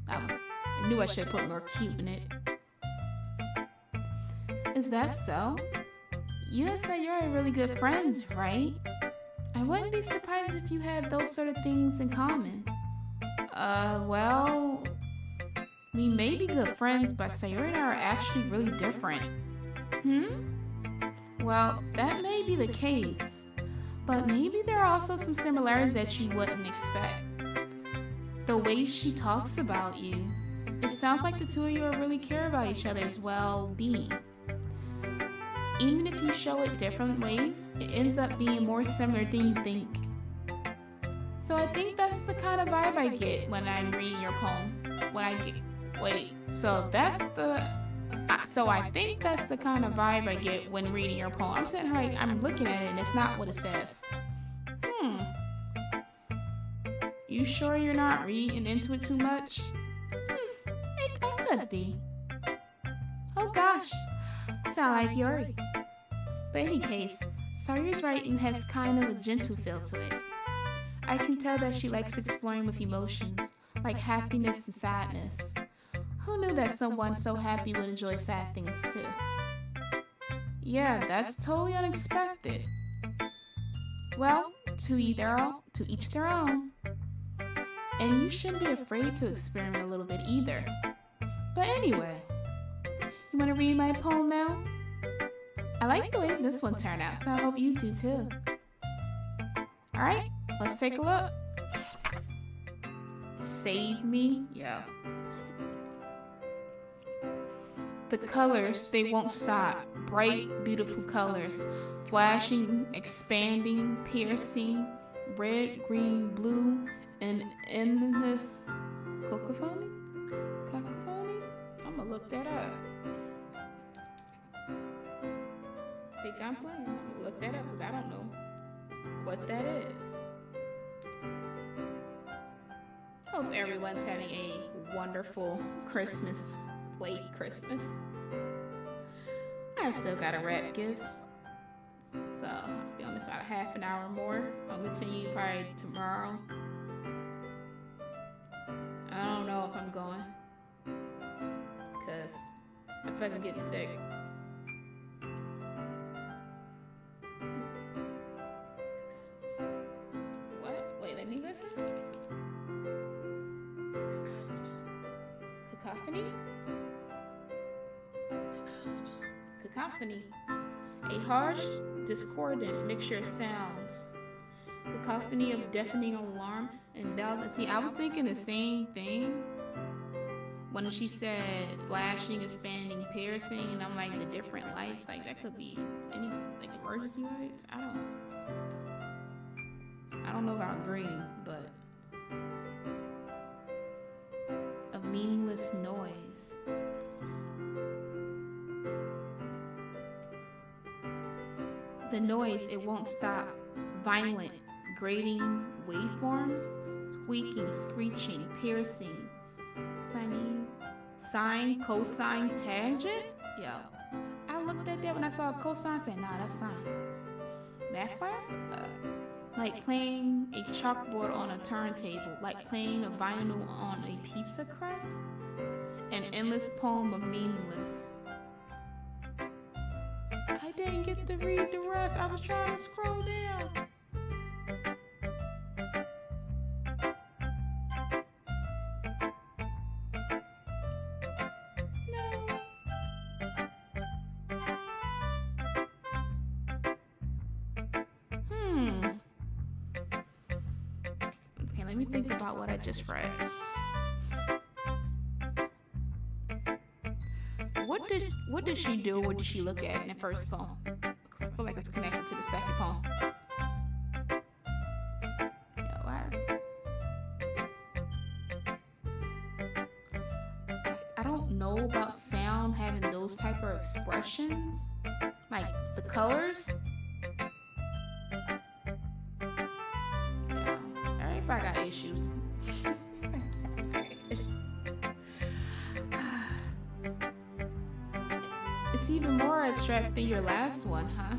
I knew I should have put more cute in it. Is that so? You and Sayori are really good friends, right? I wouldn't be surprised if you had those sort of things in common. Well, we may be good friends, but Sayori and I are actually really different. Well, that may be the case, but maybe there are also some similarities that you wouldn't expect. The way she talks about you, it sounds like the two of you really care about each other's well-being. Even if you show it different ways, it ends up being more similar than you think. So I think that's the kind of vibe I get when I'm reading your poem. So I think that's the kind of vibe I get when reading your poem. I'm sitting here like, I'm looking at it and it's not what it says. You sure you're not reading into it too much? I could be. Oh gosh, sound like Yuri. But in any case, Sayori's writing has kind of a gentle feel to it. I can tell that she likes exploring with emotions, like happiness and sadness. Who knew that someone so happy would enjoy sad things too? Yeah, that's totally unexpected. Well, to each their own. And you shouldn't be afraid to experiment a little bit either. But anyway, you want to read my poem now? I like the way this one turned out, so I hope you do too. Alright, let's take a look. Save me? Yeah. The colors, they won't stop. Bright, beautiful colors. Flashing, expanding, piercing. Red, green, blue, and endless cacophony? Cacophony? I'm gonna look that up. Think I'm playing? I'm gonna look that up because I don't know what that is. Hope everyone's having a wonderful Christmas, late Christmas. I still gotta wrap gifts, so I'll be on this about a half an hour more. I'll continue probably tomorrow. I don't know if I'm going, because I feel like I'm getting sick. What? Wait, let me listen. Cacophony? Cacophony. A harsh, discordant mixture of sounds. Cacophony of deafening alarm and bells. And see, I was thinking the same thing when she said flashing, expanding, piercing, and I'm like, the different lights, like that could be any like emergency lights. I don't know about green, but a meaningless noise. The noise, it won't stop. Violent, grating waveforms, squeaking, screeching, piercing, sine, cosine, tangent. Yo, I looked at that when I saw a cosine, said, nah, that's sine. Math class? Like playing a chalkboard on a turntable, like playing a vinyl on a pizza crust. An endless poem of meaningless. I didn't get to read the rest. I was trying to scroll down. No. Okay, let me think about what I just read. What did she do? What did she look at in the first poem? I feel like it's connected to the second poem. I don't know about sound around having those type of expressions, like the colors. Yeah, everybody got issues. It's even more abstract than your last one, huh?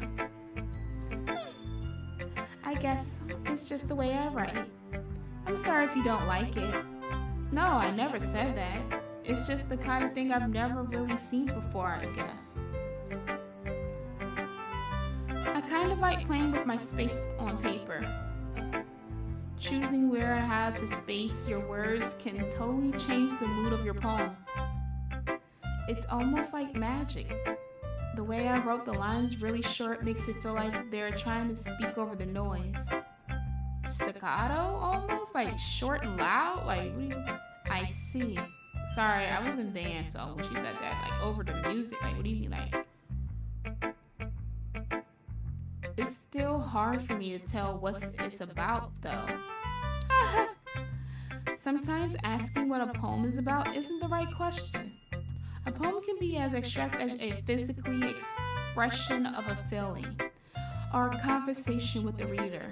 I guess it's just the way I write. I'm sorry if you don't like it. No, I never said that. It's just the kind of thing I've never really seen before, I guess. I kind of like playing with my space on paper. Choosing where and how to space your words can totally change the mood of your poem. It's almost like magic. The way I wrote the lines really short makes it feel like they're trying to speak over the noise. Staccato almost? Like short and loud? Like, what do you... I see. Sorry, I was in dance, so when she said that, like over the music, like what do you mean? Like, it's still hard for me to tell what it's about though. Sometimes asking what a poem is about isn't the right question. A poem can be as abstract as a physical expression of a feeling or a conversation with the reader.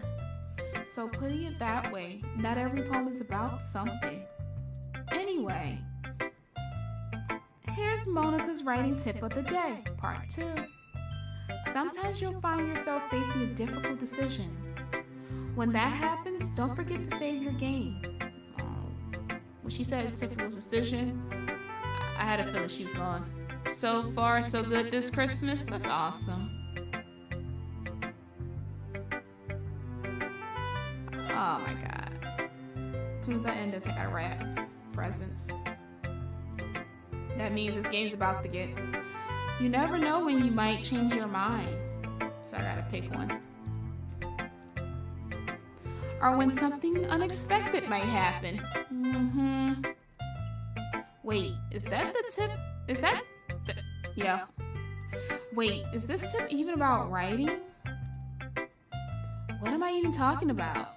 So putting it that way, not every poem is about something. Anyway, here's Monica's writing tip of the day, part 2. Sometimes you'll find yourself facing a difficult decision. When that happens, don't forget to save your game. When she said it's a difficult decision, I had a feeling she was going, so far so good this Christmas. That's awesome. Oh my god. As soon as I end this, I gotta wrap presents. That means this game's about to get... You never know when you might change your mind. So I gotta pick one. Or when something unexpected might happen. Wait, is that the tip? Is that... Yeah. Wait, is this tip even about writing? What am I even talking about?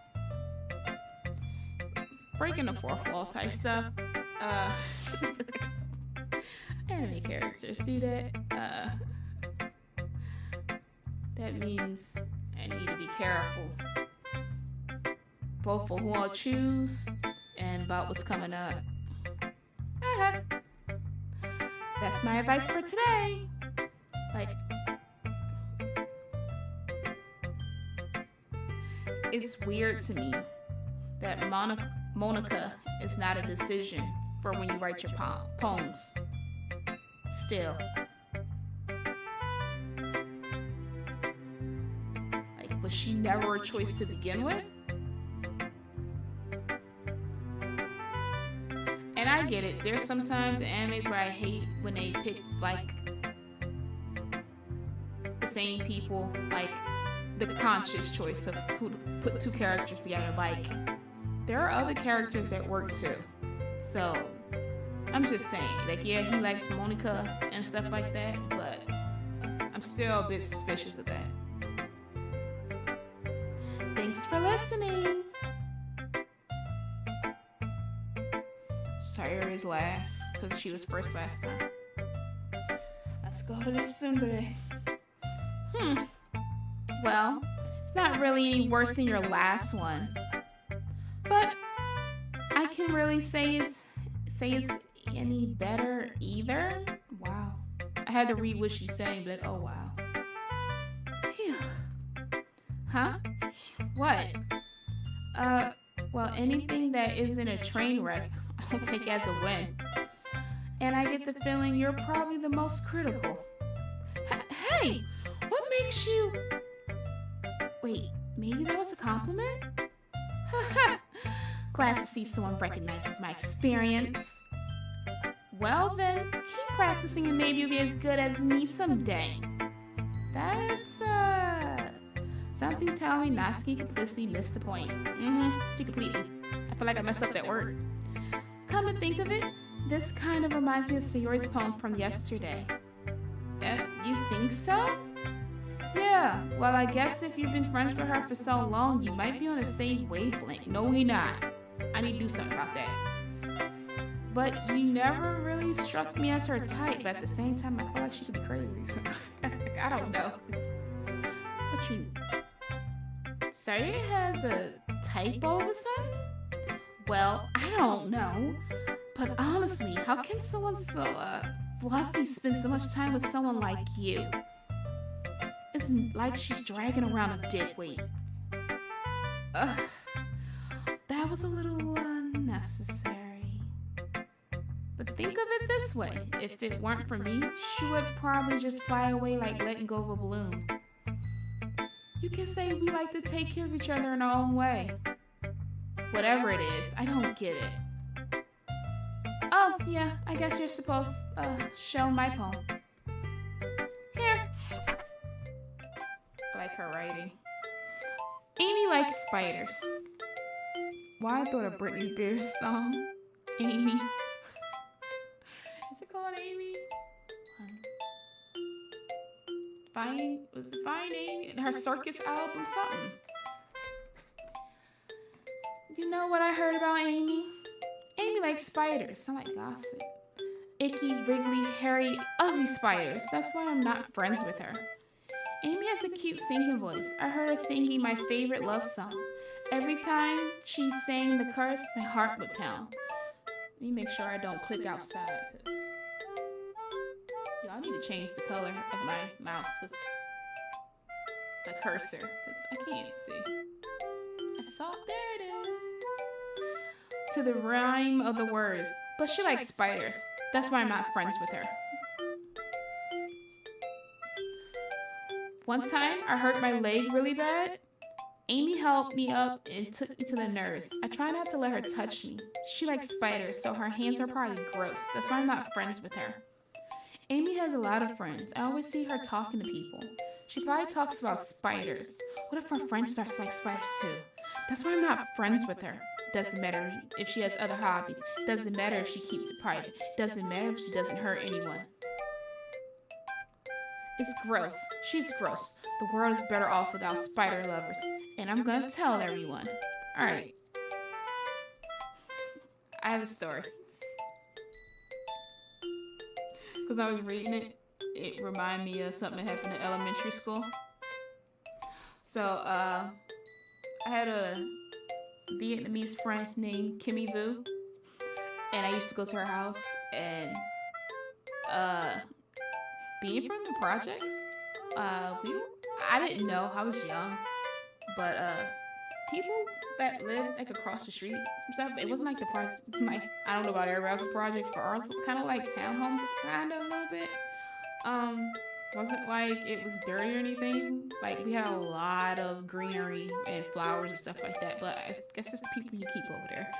Breaking the fourth wall type stuff. Anime characters do that. That means I need to be careful. Both for who I'll choose and about what's coming up. That's my advice for today. Like, it's weird to me that Monica is not a decision for when you write your poems. Still. Like, was she never a choice to begin with? And I get it. There's sometimes animes where I hate when they pick, like, the same people, like, the conscious choice of who to put two characters together. Like, there are other characters that work too. So, I'm just saying, like, yeah, he likes Monica and stuff like that, but I'm still a bit suspicious of that. Thanks for listening. Sayuri is last, because she was first last time. Let's go to this tsundere. Well, it's not really any worse than your last one. But I can really say it's any better either. Wow. I had to read what she's saying, but like, oh wow. Phew. Huh? What? Well, anything that isn't a train wreck, I'll take as a win. And I get the feeling you're probably the most critical. Hey, what makes you... Wait, maybe that was a compliment? Glad to see someone recognizes my experience. Well then, keep practicing and maybe you'll be as good as me someday. That's, something telling me Natsuki completely missed the point. She completely. I feel like I messed up that word. Come to think of it, this kind of reminds me of Sayori's poem from yesterday. You think so? Yeah, well I guess if you've been friends with her for so long, you might be on the same wavelength. No, we not. I need to do something about that. But you never really struck me as her type. But at the same time, I feel like she could be crazy. So I don't know. What you... Sorry, has a type all of a sudden? Well, I don't know. But honestly, how can someone so fluffy spend so much time with someone like you? It's like she's dragging around a dead weight. Ugh. That was a little unnecessary. But think of it this way. If it weren't for me, she would probably just fly away like letting go of a balloon. You can say we like to take care of each other in our own way. Whatever it is, I don't get it. Oh, yeah, I guess you're supposed to show my poem. Here. I like her writing. Amy likes spiders. Why I thought of Britney Spears song, Amy. Is it called Amy? Fine, was it Fine Amy? Her circus album, something. You know what I heard about Amy? Amy likes spiders. Sound like gossip. Icky, wriggly, hairy, ugly spiders. That's why I'm not friends with her. Amy has a cute singing voice. I heard her singing my favorite love song. Every time she sang the chorus, my heart would pound. Let me make sure I don't click outside, because y'all need to change the color of my mouse, my cursor, because I can't see. I saw it. There it is. To the rhyme of the words. But she likes spiders. That's why I'm not friends with her. One time, I hurt my leg really bad. Amy helped me up and took me to the nurse. I try not to let her touch me. She likes spiders, so her hands are probably gross. That's why I'm not friends with her. Amy has a lot of friends. I always see her talking to people. She probably talks about spiders. What if her friend starts to like spiders too? That's why I'm not friends with her. Doesn't matter if she has other hobbies. Doesn't matter if she keeps it private. Doesn't matter if she doesn't hurt anyone. It's gross. She's gross. The world is better off without spider lovers. And I'm gonna tell everyone. Alright. I have a story. Because I was reading it, it reminded me of something that happened in elementary school. So, I had a Vietnamese friend named Kimmy Vu. And I used to go to her house and, being from the projects, I didn't know, I was young, but people that lived like across the street, it wasn't like the project, like, I don't know about everybody else's projects, but ours was kind of like townhomes, kind of a little bit. Wasn't like it was dirty or anything. Like we had a lot of greenery and flowers and stuff like that, but I guess it's the people you keep over there.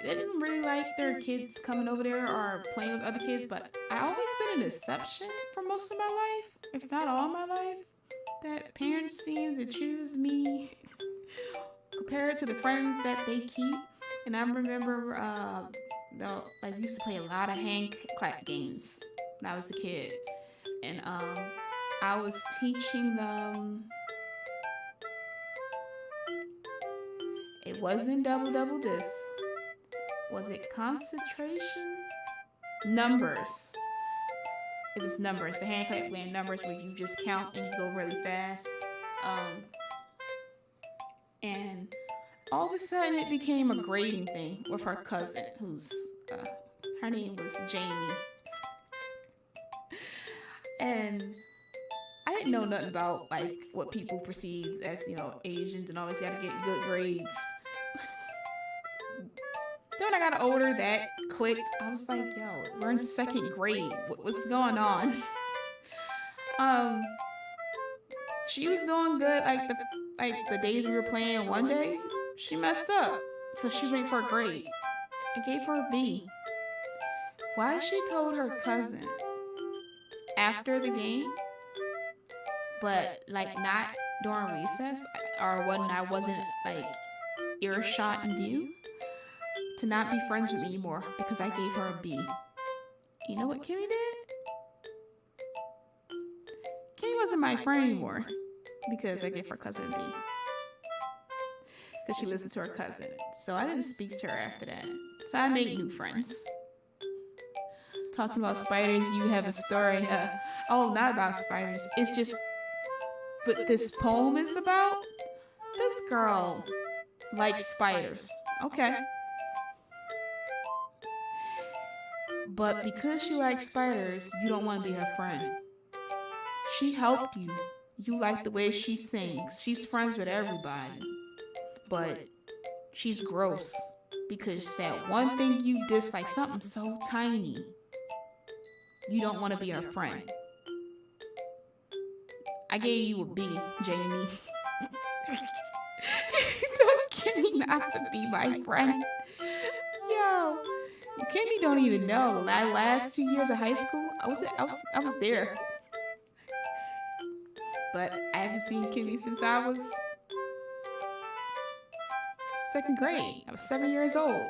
They didn't really like their kids coming over there or playing with other kids, but I always been an exception for most of my life, if not all my life, that parents seem to choose me compared to the friends that they keep. And I remember, like we used to play a lot of hand clap games when I was a kid, and I was teaching them. It wasn't double this. Was it concentration? Numbers. It was numbers. The hand clap game numbers where you just count and you go really fast. And all of a sudden it became a grading thing with her cousin, who's her name was Jamie. And I didn't know nothing about like what people perceive as, you know, Asians and always gotta get good grades. Then when I got older, that clicked. I was like, yo, we're in second grade. What's going on? She was doing good. Like the days we were playing, one day she messed up, so she went for a grade. I gave her a B. Why she told her cousin after the game, but like not during recess or when I wasn't like earshot in view, to not be friends with me anymore because I gave her a B. You know what Kimmy did? Kimmy wasn't my friend anymore because I gave her cousin a B. because she listened to her cousin. So I didn't speak to her after that. So I made new friends. Talking about spiders, you have a story. Oh, not about spiders. It's just what this poem is about. This girl likes spiders. Okay. But because she likes spiders, you don't want to be her friend. She helped you. You like the way she sings. She's friends with everybody. But she's gross because that one thing you dislike, something so tiny, you don't want to be her friend. I gave you a B, Jamie. Don't get me not to be my friend. Yo, Kimmy don't even know. The last 2 years of high school, I was there. But I haven't seen Kimmy since I was second grade. I was 7 years old.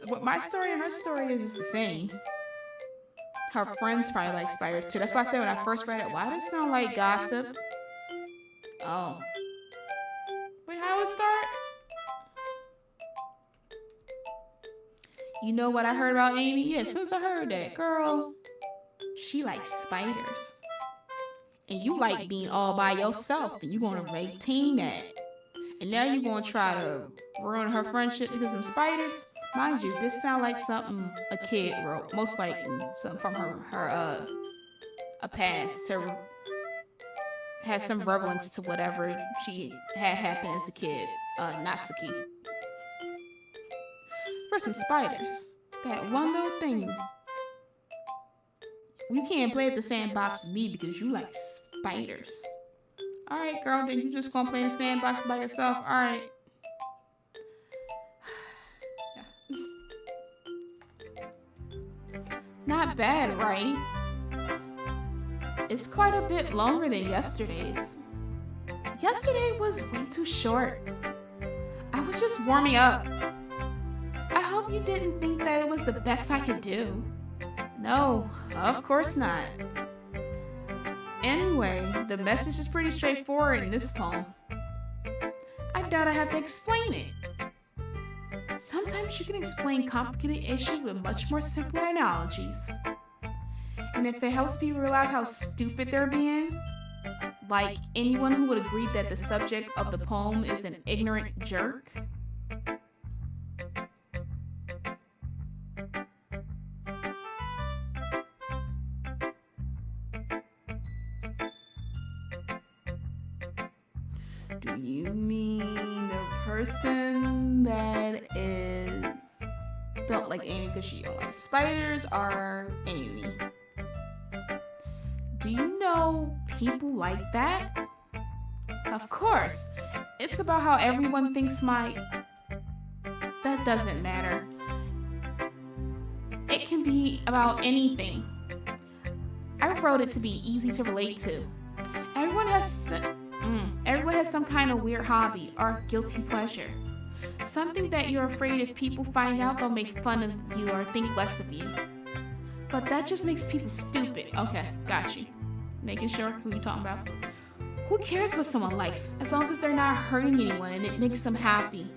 What my story and her story is the same. Her friends probably like spiders too. That's why I said when I first read it, why does it sound like gossip? Oh. Wait, how it start? You know what I heard about Amy? Yeah, as soon as I heard that, girl, she likes spiders. And you like being all by yourself, and you want to maintain that. And now you're going to try to ruin her friendship because of spiders? Mind you, this sounds like something a kid wrote. Most likely something from her a past. Has some relevance to whatever she had happen as a kid. Natsuki. For some spiders. That one little thing. You can't play at the sandbox with me because you like spiders. Alright, girl, then you just gonna play in the sandbox by yourself? Alright. Not bad, right? It's quite a bit longer than yesterday's. Yesterday was way too short. I was just warming up. I hope you didn't think that it was the best I could do. No, of course not. Anyway, the message is pretty straightforward in this poem. I doubt I have to explain it. Sometimes you can explain complicated issues with much more simpler analogies. And if it helps people realize how stupid they're being, like anyone who would agree that the subject of the poem is an ignorant jerk, do you mean the person that don't like Amy because she don't like spiders, or Amy? Do you know people like that? Of course. It's about how everyone thinks that doesn't matter. It can be about anything. I wrote it to be easy to relate to. Everyone has some kind of weird hobby or guilty pleasure. Something that you're afraid if people find out they'll make fun of you or think less of you. But that just makes people stupid. Okay, got you. Making sure who you talking about. Who cares what someone likes, as long as they're not hurting anyone and it makes them happy.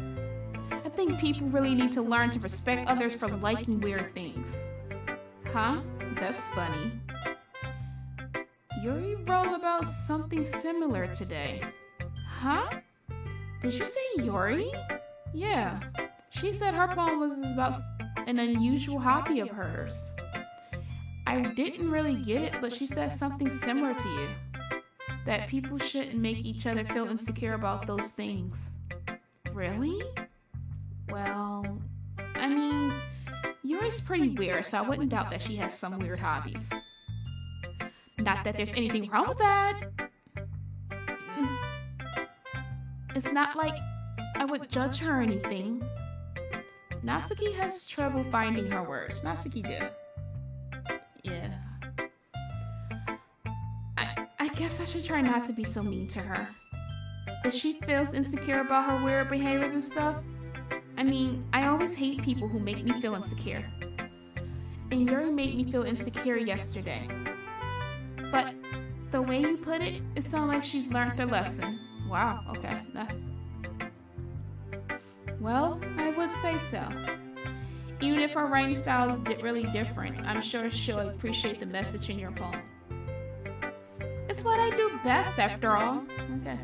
I think people really need to learn to respect others for liking weird things. Huh? That's funny. Yuri wrote about something similar today. Huh? Did you say Yuri? Yeah. She said her poem was about an unusual hobby of hers. I didn't really get it, but she said something similar to you. That people shouldn't make each other feel insecure about those things. Really? Well, I mean, Yuri's pretty weird, so I wouldn't doubt that she has some weird hobbies. Not that there's anything wrong with that. It's not like I would judge her or anything. Natsuki has trouble finding her words. Natsuki did. Yeah. I guess I should try not to be so mean to her. If she feels insecure about her weird behaviors and stuff, I mean, I always hate people who make me feel insecure. And Yuri made me feel insecure yesterday. But the way you put it, it sounds like she's learned her lesson. wow. Okay, well, I would say so. Even if her writing style is really different, I'm sure she'll appreciate the message in your poem. It's what I do best, after all. Okay.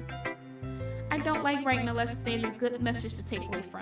I don't like writing unless there's a good message to take away from